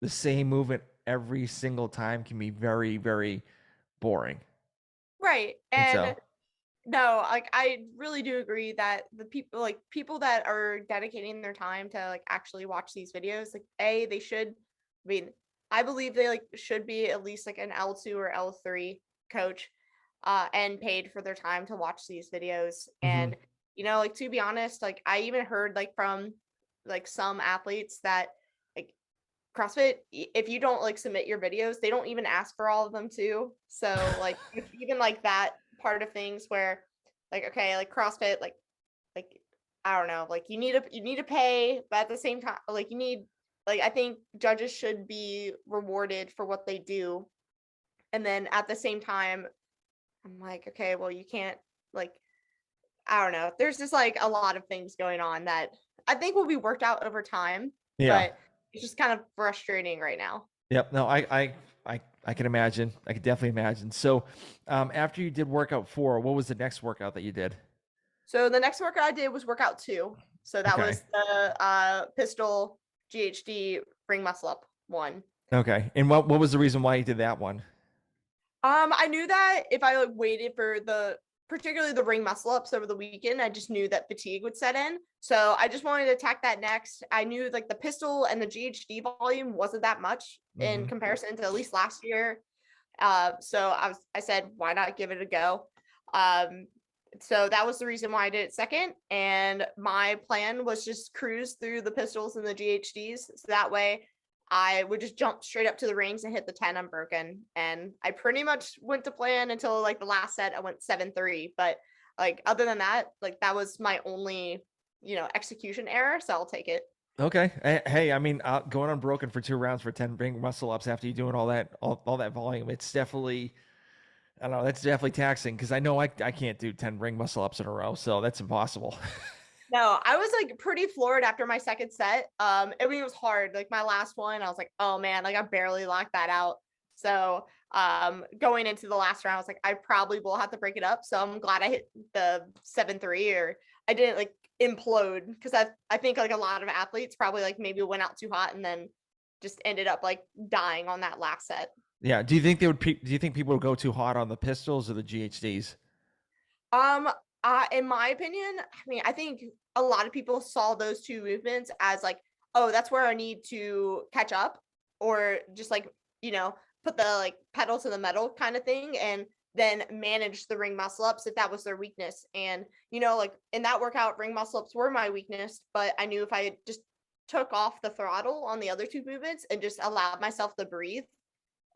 the same movement every single time can be very, very boring. Right. And And so, no, like I really do agree that the people that are dedicating their time to like actually watch these videos, like they should, I mean, I believe they like should be at least like an L2 or L3 coach and paid for their time to watch these videos. mhm. And like to be honest, like I even heard like from like some athletes that like CrossFit, if you don't like submit your videos, they don't even ask for all of them too. So like even like that part of things where like okay, like CrossFit, like I don't know, like you need to pay, but at the same time, like you need like, I think judges should be rewarded for what they do. And then at the same time, I'm like, okay, well, you can't, like, I don't know. There's just like a lot of things going on that I think will be worked out over time, Yeah. but it's just kind of frustrating right now. Yep. No, I can imagine. I can definitely imagine. So, after you did workout 4, what was the next workout that you did? So the next workout I did was workout 2. So that Okay. was the pistol GHD ring muscle up one. Okay. And what was the reason why you did that one? I knew that if I like waited for particularly the ring muscle ups over the weekend, I just knew that fatigue would set in. So I just wanted to attack that next. I knew like the pistol and the GHD volume wasn't that much in comparison to at least last year. So I said, why not give it a go? So that was the reason why I did it second. And my plan was just cruise through the pistols and the GHDs. So that way I would just jump straight up to the rings and hit the 10 unbroken. And I pretty much went to plan until like the last set. I went 7-3. But like other than that, like that was my only, execution error. So I'll take it. Okay. Hey, I mean, going unbroken for 2 rounds for 10 ring muscle ups after you doing all that volume, it's definitely, I don't know, that's definitely taxing because I know I can't do 10 ring muscle ups in a row. So that's impossible. No, I was like pretty floored after my second set. I mean, it was hard. Like my last one, I was like, oh man, like I barely locked that out. So going into the last round, I was like, I probably will have to break it up. So I'm glad I hit the 7-3 or I didn't like implode because I think like a lot of athletes probably like maybe went out too hot and then just ended up like dying on that last set. Yeah. Do you think do you think people would go too hot on the pistols or the GHDs? In my opinion, I mean, I think a lot of people saw those two movements as like, oh, that's where I need to catch up or just like, put the like pedal to the metal kind of thing and then manage the ring muscle ups if that was their weakness. And, like in that workout, ring muscle ups were my weakness, but I knew if I just took off the throttle on the other two movements and just allowed myself to breathe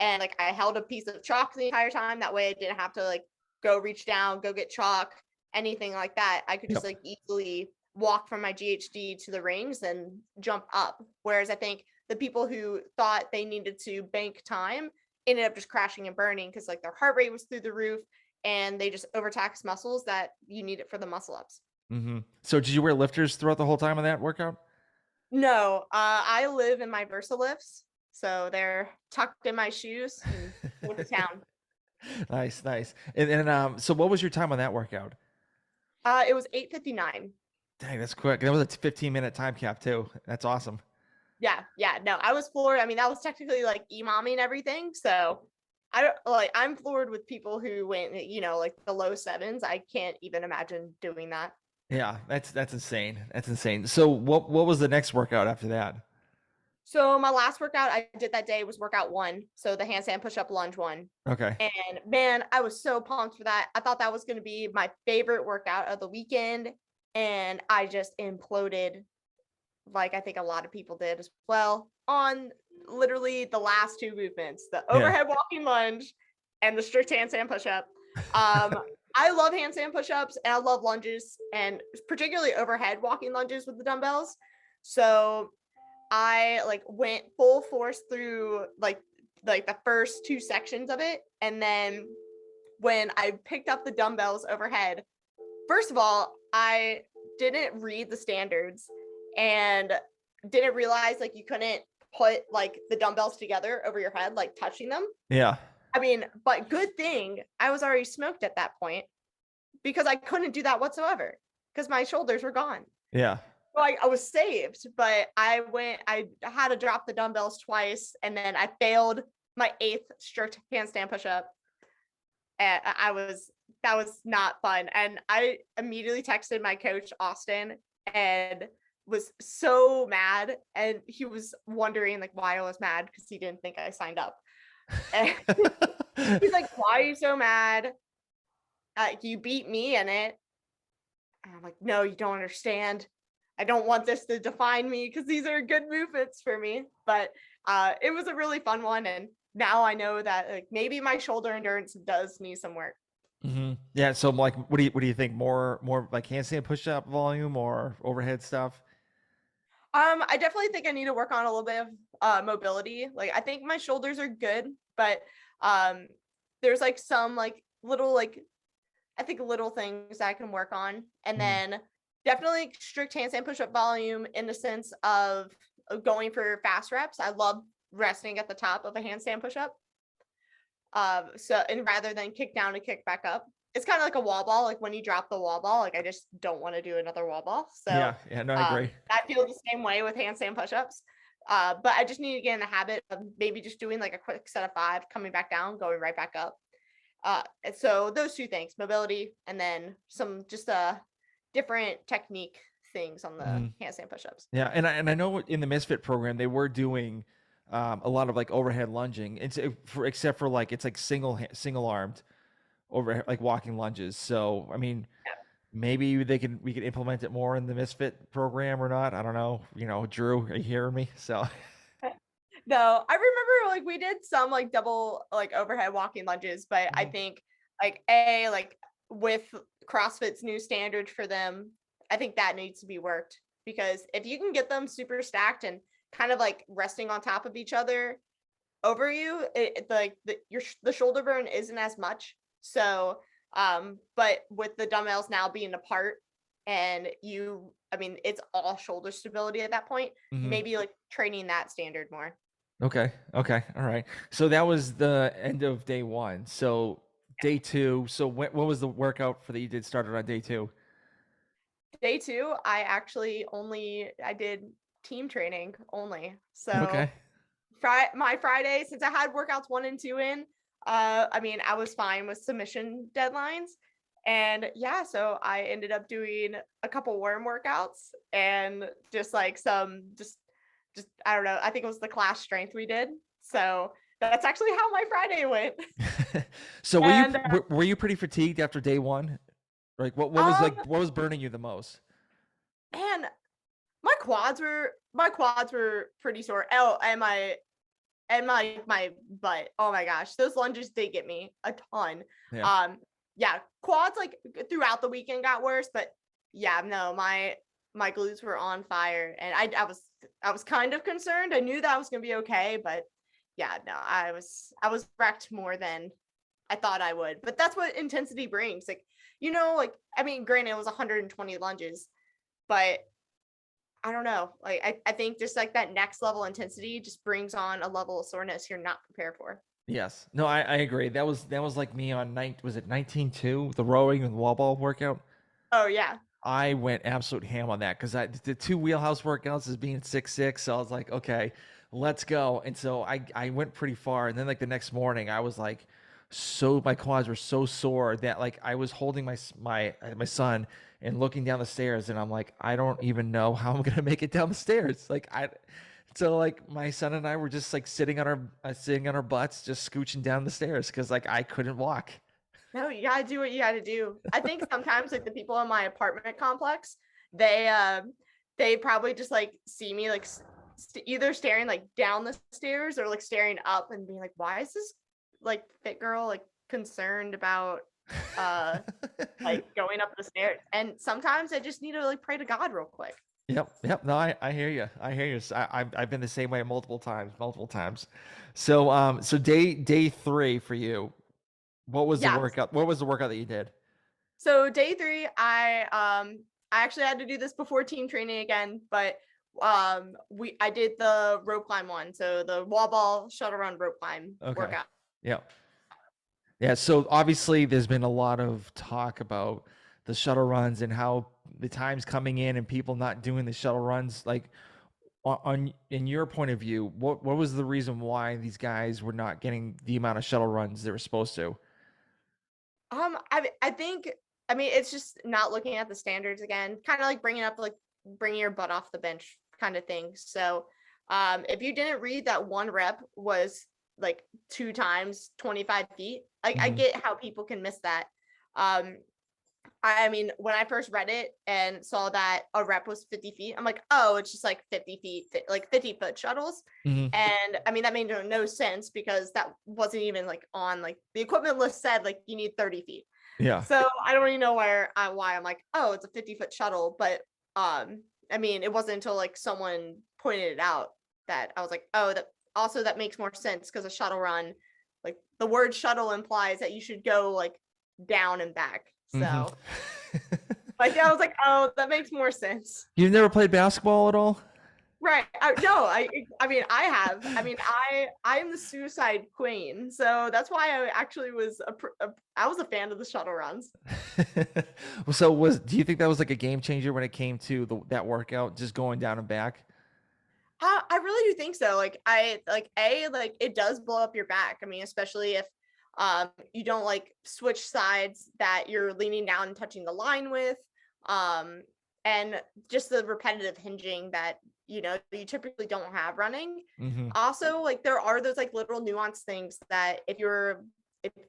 and like I held a piece of chalk the entire time, that way I didn't have to like go reach down, go get chalk, anything like that. I could just like easily walk from my GHD to the rings and jump up. Whereas I think the people who thought they needed to bank time ended up just crashing and burning because like their heart rate was through the roof and they just overtaxed muscles that you need it for the muscle ups. So did you wear lifters throughout the whole time of that workout? No, I live in my Versa lifts. So they're tucked in my shoes and went to town. Nice. And then, so what was your time on that workout? It was 8:59. Dang, that's quick. That was a 15-minute time cap too. That's awesome. Yeah. No, I was floored. I mean, that was technically like EMOMI and everything. So I'm floored with people who went, like the low 7s. I can't even imagine doing that. Yeah, that's insane. That's insane. So what was the next workout after that? So my last workout I did that day was workout 1. So the handstand push-up lunge one. Okay. And man, I was so pumped for that. I thought that was going to be my favorite workout of the weekend. And I just imploded like I think a lot of people did as well on literally the last 2 movements, the overhead walking lunge and the strict handstand push-up. I love handstand push-ups and I love lunges and particularly overhead walking lunges with the dumbbells. So I like went full force through like the first 2 sections of it. And then when I picked up the dumbbells overhead, first of all, I didn't read the standards and didn't realize like you couldn't put like the dumbbells together over your head, like touching them. Yeah. I mean, but good thing I was already smoked at that point because I couldn't do that whatsoever because my shoulders were gone. Yeah. Like I was saved, but I had to drop the dumbbells twice and then I failed my 8th strict handstand push-up. And that was not fun. And I immediately texted my coach, Austin, and was so mad. And he was wondering like why I was mad because he didn't think I signed up. And he's like, why are you so mad? You beat me in it. And I'm like, no, you don't understand. I don't want this to define me because these are good movements for me. But it was a really fun one. And now I know that like maybe my shoulder endurance does need some work. Yeah. So like, what do you think? More like handstand push-up volume or overhead stuff? I definitely think I need to work on a little bit of mobility. Like I think my shoulders are good, but there's like some like little like I think little things I can work on. And then definitely strict handstand push-up volume in the sense of going for fast reps. I love resting at the top of a handstand push-up. And rather than kick down to kick back up. It's kind of like a wall ball. Like when you drop the wall ball, like I just don't want to do another wall ball. So Yeah, no, I agree. I feel the same way with handstand push-ups. But I just need to get in the habit of maybe just doing like a quick set of 5, coming back down, going right back up. And so those 2 things, mobility, and then some just different technique things on the handstand push-ups. Yeah, and I know in the Misfit program they were doing a lot of like overhead lunging. Except for like it's like single armed over like walking lunges. So I mean, maybe we could implement it more in the Misfit program or not. I don't know. Drew, are you hearing me? So No, I remember like we did some like double like overhead walking lunges, but I think like with CrossFit's new standard for them, I think that needs to be worked, because if you can get them super stacked and kind of like resting on top of each other over you, the shoulder burn isn't as much. So, but with the dumbbells now being apart and it's all shoulder stability at that point, maybe like training that standard more. Okay. All right. So that was the end of day 1. So day 2. So what was the workout that you did started on day 2? Day 2, I did team training only. So Okay. my Friday, since I had workouts 1 and 2 in, I was fine with submission deadlines. And so I ended up doing a couple worm workouts and just like just I don't know, I think it was the class strength we did. So that's actually how my Friday went. So were you pretty fatigued after day 1? Like what was burning you the most? Man, my quads were pretty sore. Oh, and my butt. Oh my gosh, those lunges did get me a ton. Quads like throughout the weekend got worse, but no, my glutes were on fire, and I was kind of concerned. I knew that I was gonna be okay, but I was wrecked more than I thought I would. But that's what intensity brings. Like, granted it was 120 lunges, but I don't know. Like I think just like that next level intensity just brings on a level of soreness you're not prepared for. Yes. No, I agree. That was like me on was it 19-2, the rowing and wall ball workout? Oh yeah. I went absolute ham on that because the 2 wheelhouse workouts is being 6'6", so I was like, okay, let's go. And so I went pretty far, and then like the next morning I was like, my quads were so sore that like I was holding my son and looking down the stairs, and I'm like, I don't even know how I'm gonna make it down the stairs. So like my son and I were just like sitting on our butts, just scooching down the stairs because like I couldn't walk. No, you gotta do what you gotta do. I think sometimes like the people in my apartment complex, they probably just like see me like either staring like down the stairs or like staring up and being like, why is this like fit girl like concerned about like going up the stairs? And sometimes I just need to like pray to God real quick. Yep. No, I hear you. I've been the same way multiple times. So day 3 for you. What was the workout? What was the workout that you did? So day 3, I actually had to do this before team training again, but I did the rope climb one. So the wall ball shuttle run rope climb workout. Yeah. So obviously there's been a lot of talk about the shuttle runs and how the time's coming in and people not doing the shuttle runs. Like in your point of view, what was the reason why these guys were not getting the amount of shuttle runs they were supposed to? I think, it's just not looking at the standards again, kind of like bringing your butt off the bench kind of thing. So, if you didn't read that 1 rep was like 2 times 25 feet, I get how people can miss that. When I first read it and saw that a rep was 50 feet, I'm like, oh, it's just like 50 feet, like 50-foot shuttles. And that made no sense because that wasn't even like on like the equipment list said like you need 30 feet. Yeah. So I don't really know why I'm like, oh, it's a 50-foot shuttle, but I mean, it wasn't until like someone pointed it out that I was like, oh, that makes more sense, because a shuttle run, like the word shuttle implies that you should go like down and back. So like I was like, oh, that makes more sense. You've never played basketball at all? Right. I mean, I have. I mean, I am the suicide queen. So that's why I actually was I was a fan of the shuttle runs. So do you think that was like a game changer when it came to that workout, just going down and back? I really do think so. Like it does blow up your back. I mean, especially if you don't like switch sides that you're leaning down and touching the line with. And just the repetitive hinging that, you typically don't have running. Also, like there are those like little nuanced things that if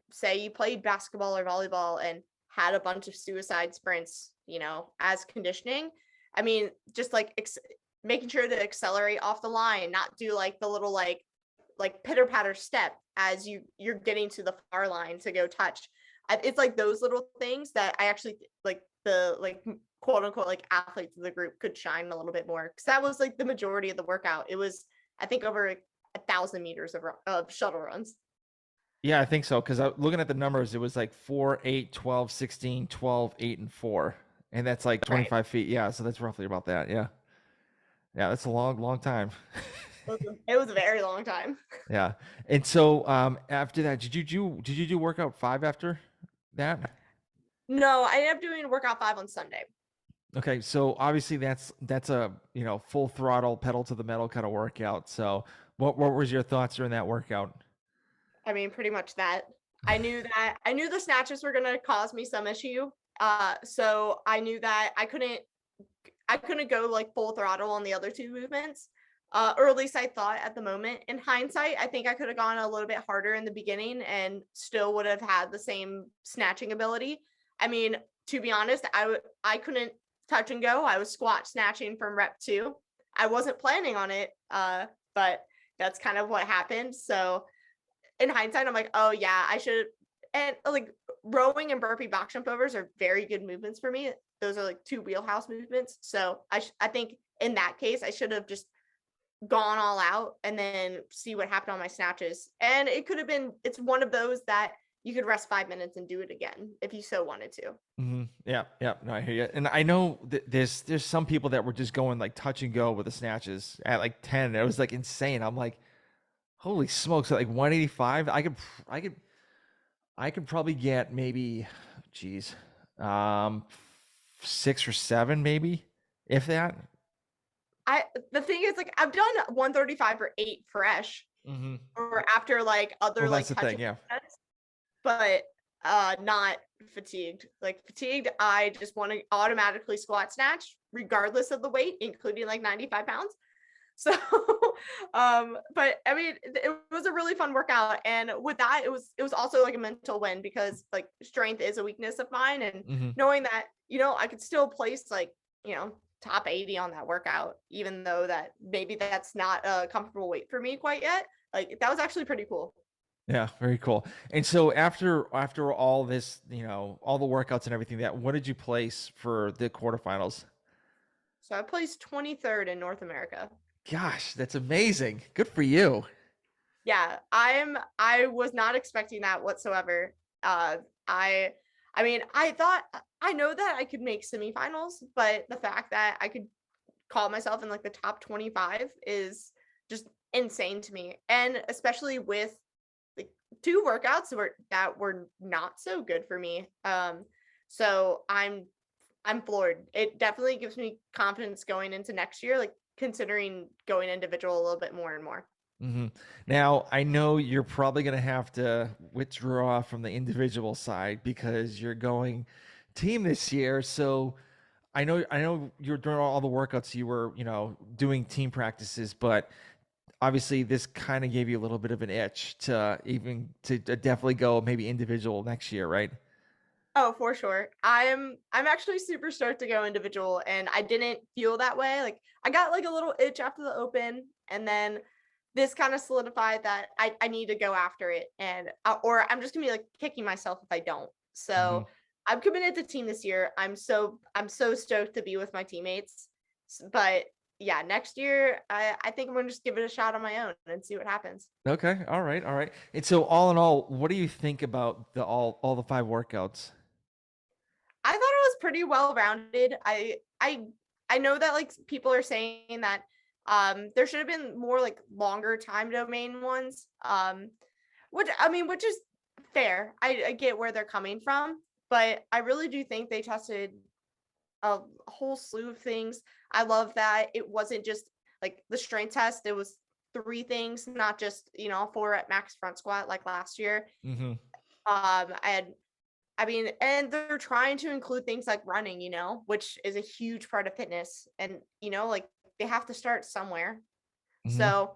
say you played basketball or volleyball and had a bunch of suicide sprints, as conditioning, I mean, just like making sure to accelerate off the line, not do like the little like pitter patter step as you're getting to the far line to go touch. It's like those little things that I actually like the quote unquote like athletes of the group could shine a little bit more, because that was like the majority of the workout. It was, I think, over 1,000 meters of shuttle runs. Yeah, I think so, because looking at the numbers, it was like 4, 8, 12, 16, 12, 8, and 4, and that's like 25 Right. feet. Yeah, so that's roughly about that. Yeah, that's a long time. It was a very long time. Yeah, and so after that, did you do workout 5 after that? No, I ended up doing workout 5 on Sunday. Okay, so obviously that's a full throttle, pedal to the metal kind of workout. So what was your thoughts during that workout? I mean, pretty much that. I knew the snatches were gonna cause me some issue. So I knew that I couldn't go like full throttle on the other 2 movements. Or at least I thought at the moment. In hindsight, I think I could have gone a little bit harder in the beginning and still would have had the same snatching ability. I mean, to be honest, I couldn't touch and go. I was squat snatching from rep 2. I wasn't planning on it, but that's kind of what happened. So in hindsight, I'm like, oh yeah, I should. And like rowing and burpee box jump overs are very good movements for me. Those are like 2 wheelhouse movements. So I think in that case, I should have just gone all out and then see what happened on my snatches. And it could have been, it's one of those that you could rest 5 minutes and do it again if you so wanted to. Yeah. No, I hear you. And I know there's some people that were just going like touch and go with the snatches at like 10. It was like insane. I'm like, holy smokes! At like 185, I could probably get maybe, 6 or 7, maybe, if that. The thing is, like, I've done 135 or 8 fresh, or after like other Well, like that's the thing, touching yeah. sets, but not fatigued. Like fatigued, I just want to automatically squat snatch regardless of the weight, including like 95 pounds. So but I mean, it was a really fun workout, and with that it was also like a mental win, because like strength is a weakness of mine, and knowing that I could still place like top 80 on that workout, even though that maybe that's not a comfortable weight for me quite yet. Like that was actually pretty cool. Yeah, very cool. And so after all this, all the workouts and everything, what did you place for the quarterfinals? So I placed 23rd in North America. Gosh, that's amazing. Good for you. Yeah, I was not expecting that whatsoever. I mean, I know that I could make semifinals, but the fact that I could call myself in like the top 25 is just insane to me. And especially with like 2 workouts that were not so good for me. So I'm floored. It definitely gives me confidence going into next year, like considering going individual a little bit more and more. Now, I know you're probably going to have to withdraw from the individual side because you're going team this year. So I know you're doing all the workouts, you were, doing team practices, but obviously this kind of gave you a little bit of an itch to definitely go maybe individual next year, right? Oh, for sure. I'm actually super stoked to go individual, and I didn't feel that way. Like I got like a little itch after the open, and then this kind of solidified that I need to go after it, and or I'm just gonna be like kicking myself if I don't. So I'm committed to team this year. I'm so stoked to be with my teammates, But yeah, next year, I think I'm going to just give it a shot on my own and see what happens. Okay. All right. All right. And so all in all, what do you think about all the 5 workouts? I thought it was pretty well rounded. I know that like people are saying that there should have been more like longer time domain ones. Which is fair. I get where they're coming from, but I really do think they tested a whole slew of things. I love that it wasn't just like the strength test, it was 3 things, not just 4 at max front squat like last year. Mm-hmm. And they're trying to include things like running, which is a huge part of fitness. And, like they have to start somewhere. Mm-hmm. So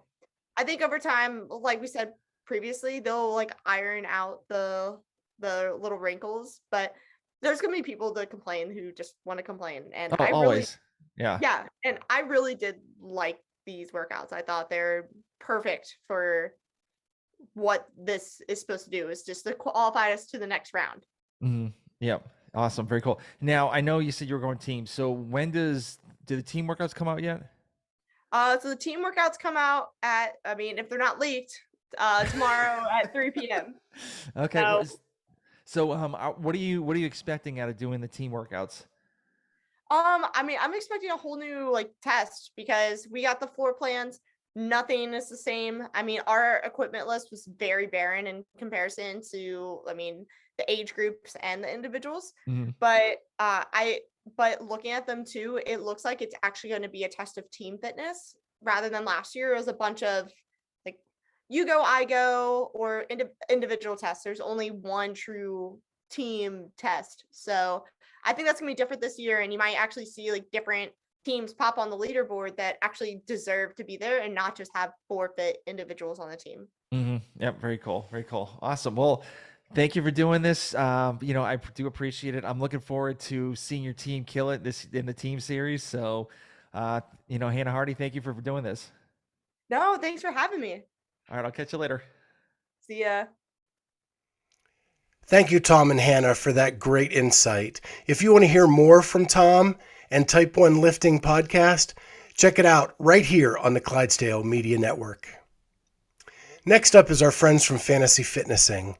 I think over time, like we said previously, they'll like iron out the little wrinkles, but there's going to be people that complain who just want to complain. And Oh, always. Yeah. yeah. And I really did like these workouts. I thought they're perfect for what this is supposed to do, is just to qualify us to the next round. Mm-hmm. Yep. Awesome. Very cool. Now, I know you said you were going team. So when do the team workouts come out yet? So the team workouts come out if they're not leaked, tomorrow at 3 p.m. Okay. So what are you expecting out of doing the team workouts? I'm expecting a whole new like test, because we got the floor plans. Nothing is the same. Our equipment list was very barren in comparison to, the age groups and the individuals. Mm-hmm. But looking at them too, it looks like it's actually going to be a test of team fitness rather than last year. It was a bunch of like you go, I go, or individual tests. There's only one true team test. So I think that's gonna be different this year, and you might actually see like different teams pop on the leaderboard that actually deserve to be there and not just have forfeit individuals on the team. Mm-hmm. Yep. Very cool. Very cool. Awesome. Well, thank you for doing this. I do appreciate it. I'm looking forward to seeing your team kill it in the team series. So, Hannah Hardy, thank you for doing this. No, thanks for having me. All right. I'll catch you later. See ya. Thank you, Tom and Hannah, for that great insight. If you want to hear more from Tom and Type 1 Lifting Podcast, check it out right here on the Clydesdale Media Network. Next up is our friends from Fantasy Fitnessing.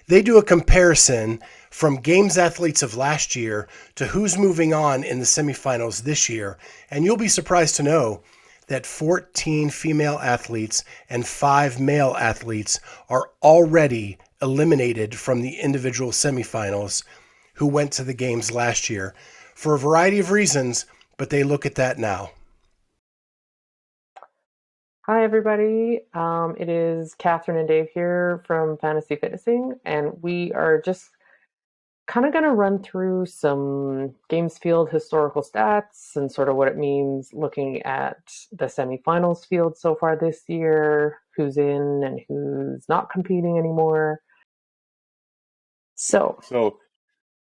They do a comparison from Games athletes of last year to who's moving on in the semifinals this year, and you'll be surprised to know that 14 female athletes and 5 male athletes are already eliminated from the individual semifinals who went to the games last year for a variety of reasons, but they look at that now. Hi, everybody. It is Katharine and Dave here from Fantasy Fitnessing, and we are just kind of going to run through some Games field historical stats and sort of what it means looking at the semifinals field so far this year, who's in and who's not competing anymore. So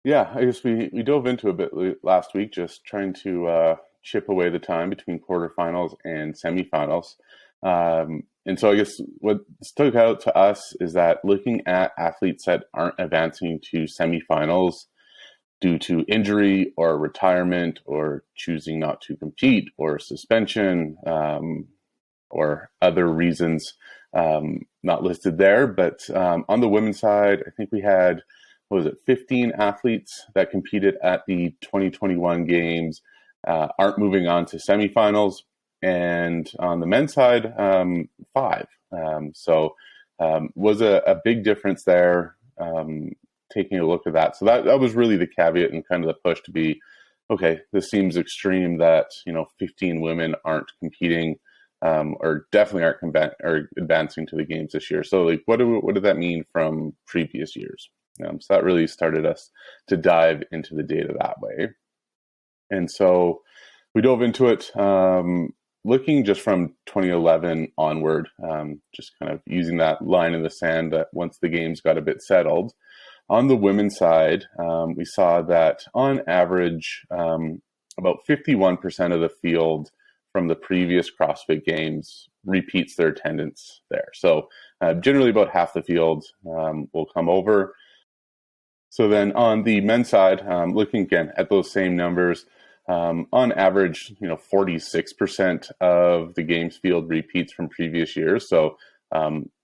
yeah, I guess we dove into a bit last week, just trying to chip away the time between quarterfinals and semifinals. And so I guess what stuck out to us is that looking at athletes that aren't advancing to semifinals due to injury or retirement or choosing not to compete or suspension or other reasons not listed there. But on the women's side, I think we had, 15 athletes that competed at the 2021 games aren't moving on to semifinals. And on the men's side, 5. So was a big difference there, taking a look at that. So that was really the caveat and kind of the push to be, okay, this seems extreme that, 15 women aren't competing or definitely aren't advancing to the games this year. So like, what did that mean from previous years? So that really started us to dive into the data that way. And so we dove into it, looking just from 2011 onward, just kind of using that line in the sand that once the games got a bit settled. On the women's side, we saw that on average, about 51% of the field from the previous CrossFit Games repeats their attendance there. So generally about half the field will come over. So then on the men's side, looking again at those same numbers, on average, 46% of the games field repeats from previous years. So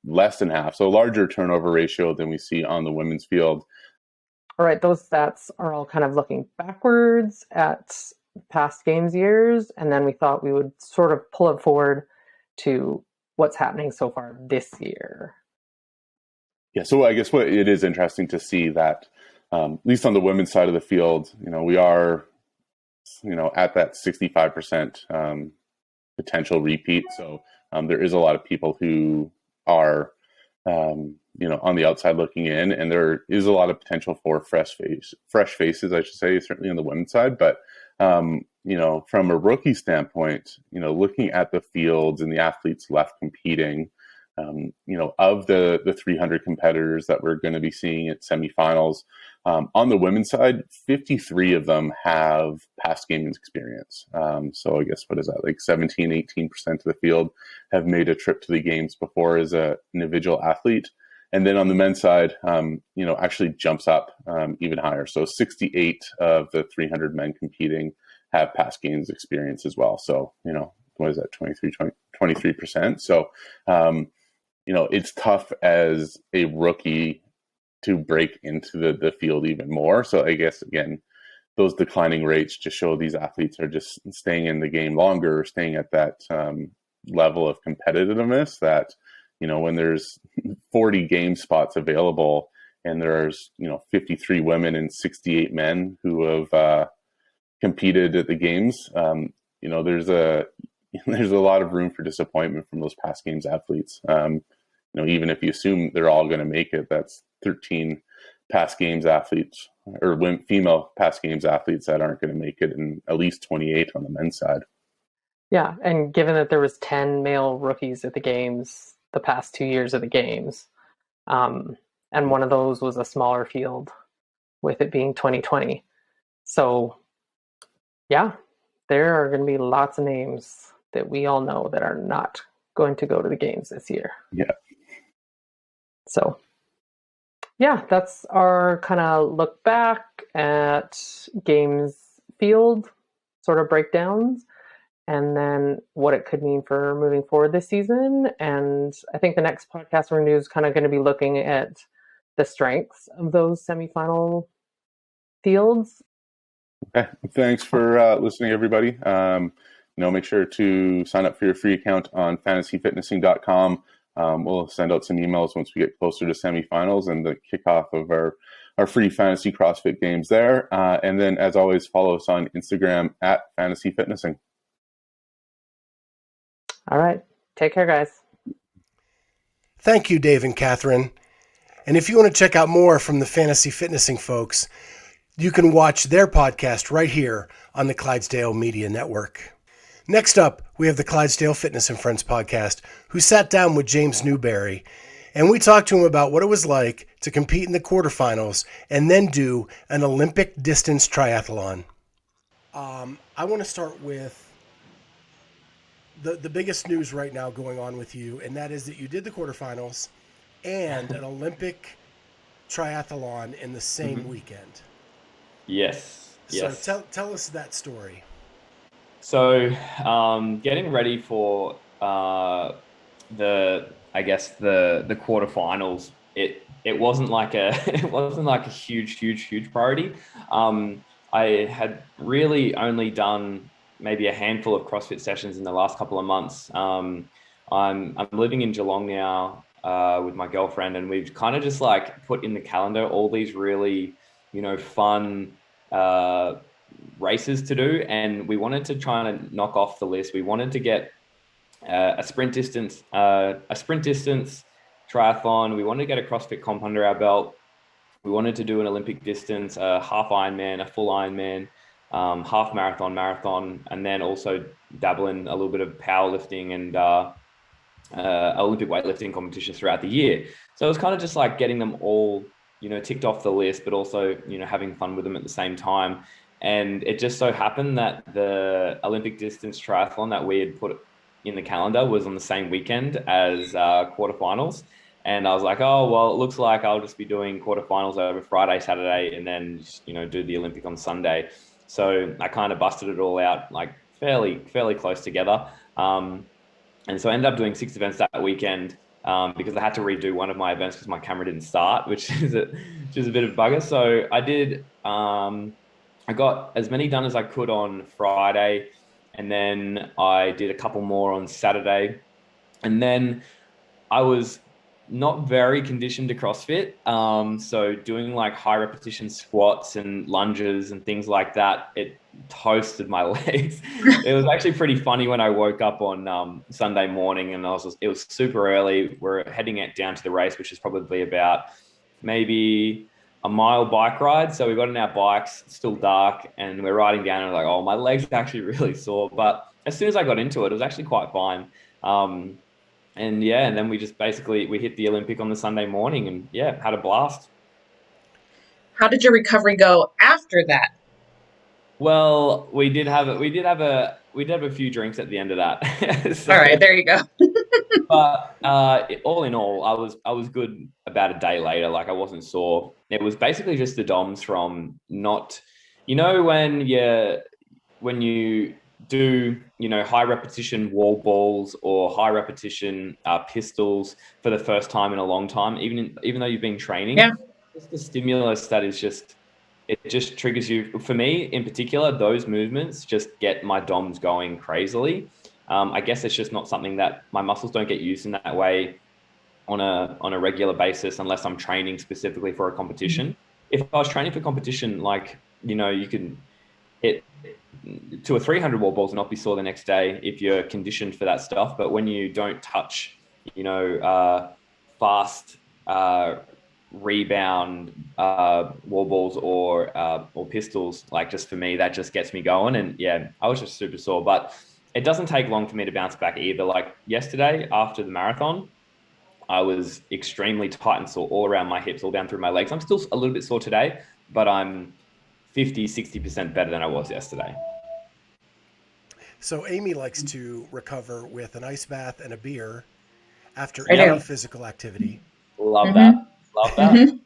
less than half. So larger turnover ratio than we see on the women's field. All right, those stats are all kind of looking backwards at past games years, and then we thought we would sort of pull it forward to what's happening so far this year. Yeah, so I guess what it is interesting to see that, at least on the women's side of the field, we are, at that 65% potential repeat. So there is a lot of people who are, on the outside looking in, and there is a lot of potential for fresh faces, I should say, certainly on the women's side. But, from a rookie standpoint, looking at the fields and the athletes left competing, of the 300 competitors that we're going to be seeing at semifinals, on the women's side, 53 of them have past gaming experience. So I guess, what is that, like 17, 18% of the field have made a trip to the games before as an individual athlete. And then on the men's side, actually jumps up even higher. So 68 of the 300 men competing have past games experience as well. So, what is that, 23%? So, it's tough as a rookie to break into the field even more. So I guess, again, those declining rates just show these athletes are just staying in the game longer, staying at that level of competitiveness that, when there's 40 game spots available and there's, 53 women and 68 men who have competed at the games, there's a lot of room for disappointment from those past games athletes. Even if you assume they're all going to make it, that's 13 past games athletes or female past games athletes that aren't going to make it, and at least 28 on the men's side. Yeah, and given that there was 10 male rookies at the games the past 2 years of the games, and one of those was a smaller field, with it being 2020. So, yeah, there are going to be lots of names that we all know that are not going to go to the games this year. Yeah. So, yeah, that's our kind of look back at games field sort of breakdowns, and then what it could mean for moving forward this season. And I think the next podcast we're going to do is kind of going to be looking at the strengths of those semifinal fields. Okay. Thanks for listening, everybody. Make sure to sign up for your free account on fantasyfitnessing.com. We'll send out some emails once we get closer to semifinals and the kickoff of our free fantasy CrossFit Games there. And then, as always, follow us on Instagram at fantasyfitnessing. All right. Take care, guys. Thank you, Dave and Katharine. And if you want to check out more from the Fantasy Fitnessing folks, you can watch their podcast right here on the Clydesdale Media Network. Next up, we have the Clydesdale Fitness and Friends podcast, who sat down with James Newbury, and we talked to him about what it was like to compete in the quarterfinals and then do an Olympic distance triathlon. I want to start with the biggest news right now going on with you, and that is that you did the quarterfinals and an Olympic triathlon in the same weekend. Yes. So tell us that story. So, getting ready for the quarterfinals, it wasn't like a huge priority. I had really only done maybe a handful of CrossFit sessions in the last couple of months. I'm living in Geelong now with my girlfriend, and we've kind of just like put in the calendar all these really, fun races to do, and we wanted to try and knock off the list. We wanted to get a sprint distance triathlon. We wanted to get a CrossFit comp under our belt. We wanted to do an Olympic distance, a half Ironman, a full Ironman, half marathon, and then also dabble in a little bit of powerlifting and Olympic weightlifting competitions throughout the year. So it was kind of just like getting them all, ticked off the list, but also, having fun with them at the same time. And it just so happened that the Olympic distance triathlon that we had put in the calendar was on the same weekend as quarterfinals. And I was like, oh, well, it looks like I'll just be doing quarterfinals over Friday, Saturday, and then, do the Olympic on Sunday. So I kind of busted it all out like fairly close together. And so I ended up doing 6 events that weekend because I had to redo one of my events because my camera didn't start, which is a bit of a bugger. So I did, I got as many done as I could on Friday, and then I did a couple more on Saturday. And then I was not very conditioned to CrossFit. So doing like high repetition squats and lunges and things like that, it toasted my legs. It was actually pretty funny when I woke up on Sunday morning, and it was super early. We're heading down to the race, which is probably about maybe a mile bike ride. So we got on our bikes, it's still dark, and we're riding down, and like, oh, my legs are actually really sore. But as soon as I got into it, it was actually quite fine. And then we just we hit the Olympic on the Sunday morning, and had a blast. How did your recovery go after that? Well, we did have a few drinks at the end of that. All right, there you go. But all in all, I was good about a day later. Like, I wasn't sore. It was basically just the DOMS from not, when you do, high repetition wall balls or high repetition pistols for the first time in a long time, even though you've been training, just the stimulus that is it just triggers you. For me in particular, those movements just get my DOMS going crazily. I guess it's just not something that my muscles don't get used in that way on a regular basis unless I'm training specifically for a competition. If I was training for competition, like, you can hit 200 or 300 wall balls and not be sore the next day if you're conditioned for that stuff. But when you don't touch, fast rebound wall balls or pistols, like, just for me, that just gets me going. And I was just super sore. But it doesn't take long for me to bounce back either. Like yesterday after the marathon, I was extremely tight and sore all around my hips, all down through my legs. I'm still a little bit sore today, but I'm 50-60% better than I was yesterday. So Amy likes to recover with an ice bath and a beer after I any do. physical activity. Love that. Love that.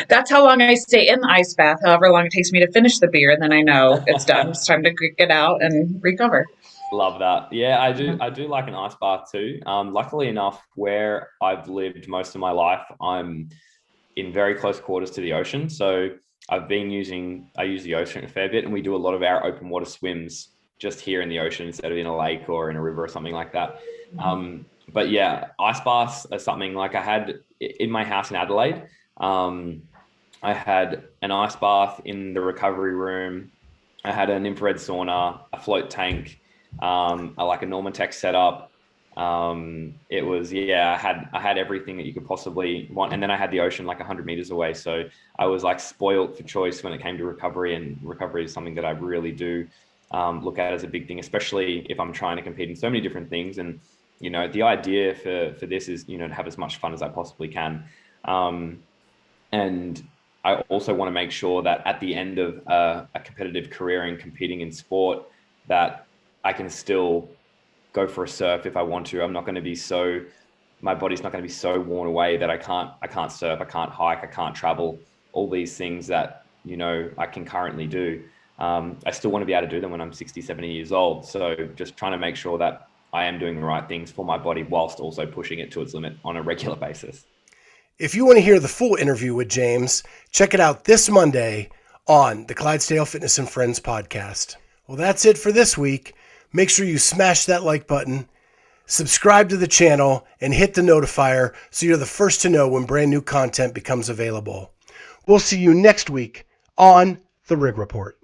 That's how long I stay in the ice bath, however long it takes me to finish the beer. And then I know it's done. It's time to get out and recover. Love that. Yeah, I do like an ice bath too. Luckily enough, where I've lived most of my life, I'm in very close quarters to the ocean. So I use the ocean a fair bit, and we do a lot of our open water swims just here in the ocean instead of in a lake or in a river or something like that. But ice baths are something like I had in my house in Adelaide. I had an ice bath in the recovery room. I had an infrared sauna, a float tank, like a Normatec setup. It was, I had everything that you could possibly want. And then I had the ocean like 100 meters away. So I was like spoiled for choice when it came to recovery, and recovery is something that I really do look at as a big thing, especially if I'm trying to compete in so many different things. And, the idea for this is, to have as much fun as I possibly can. And I also want to make sure that at the end of a competitive career and competing in sport, that I can still go for a surf if I want to. I'm not going to be my body's not going to be so worn away that I can't surf, I can't hike, I can't travel, all these things that, I can currently do. I still want to be able to do them when I'm 60, 70 years old. So just trying to make sure that I am doing the right things for my body whilst also pushing it to its limit on a regular basis. If you want to hear the full interview with James, check it out this Monday on the Clydesdale Fitness and Friends podcast. Well, that's it for this week. Make sure you smash that like button, subscribe to the channel, and hit the notifier so you're the first to know when brand new content becomes available. We'll see you next week on The Rig Report.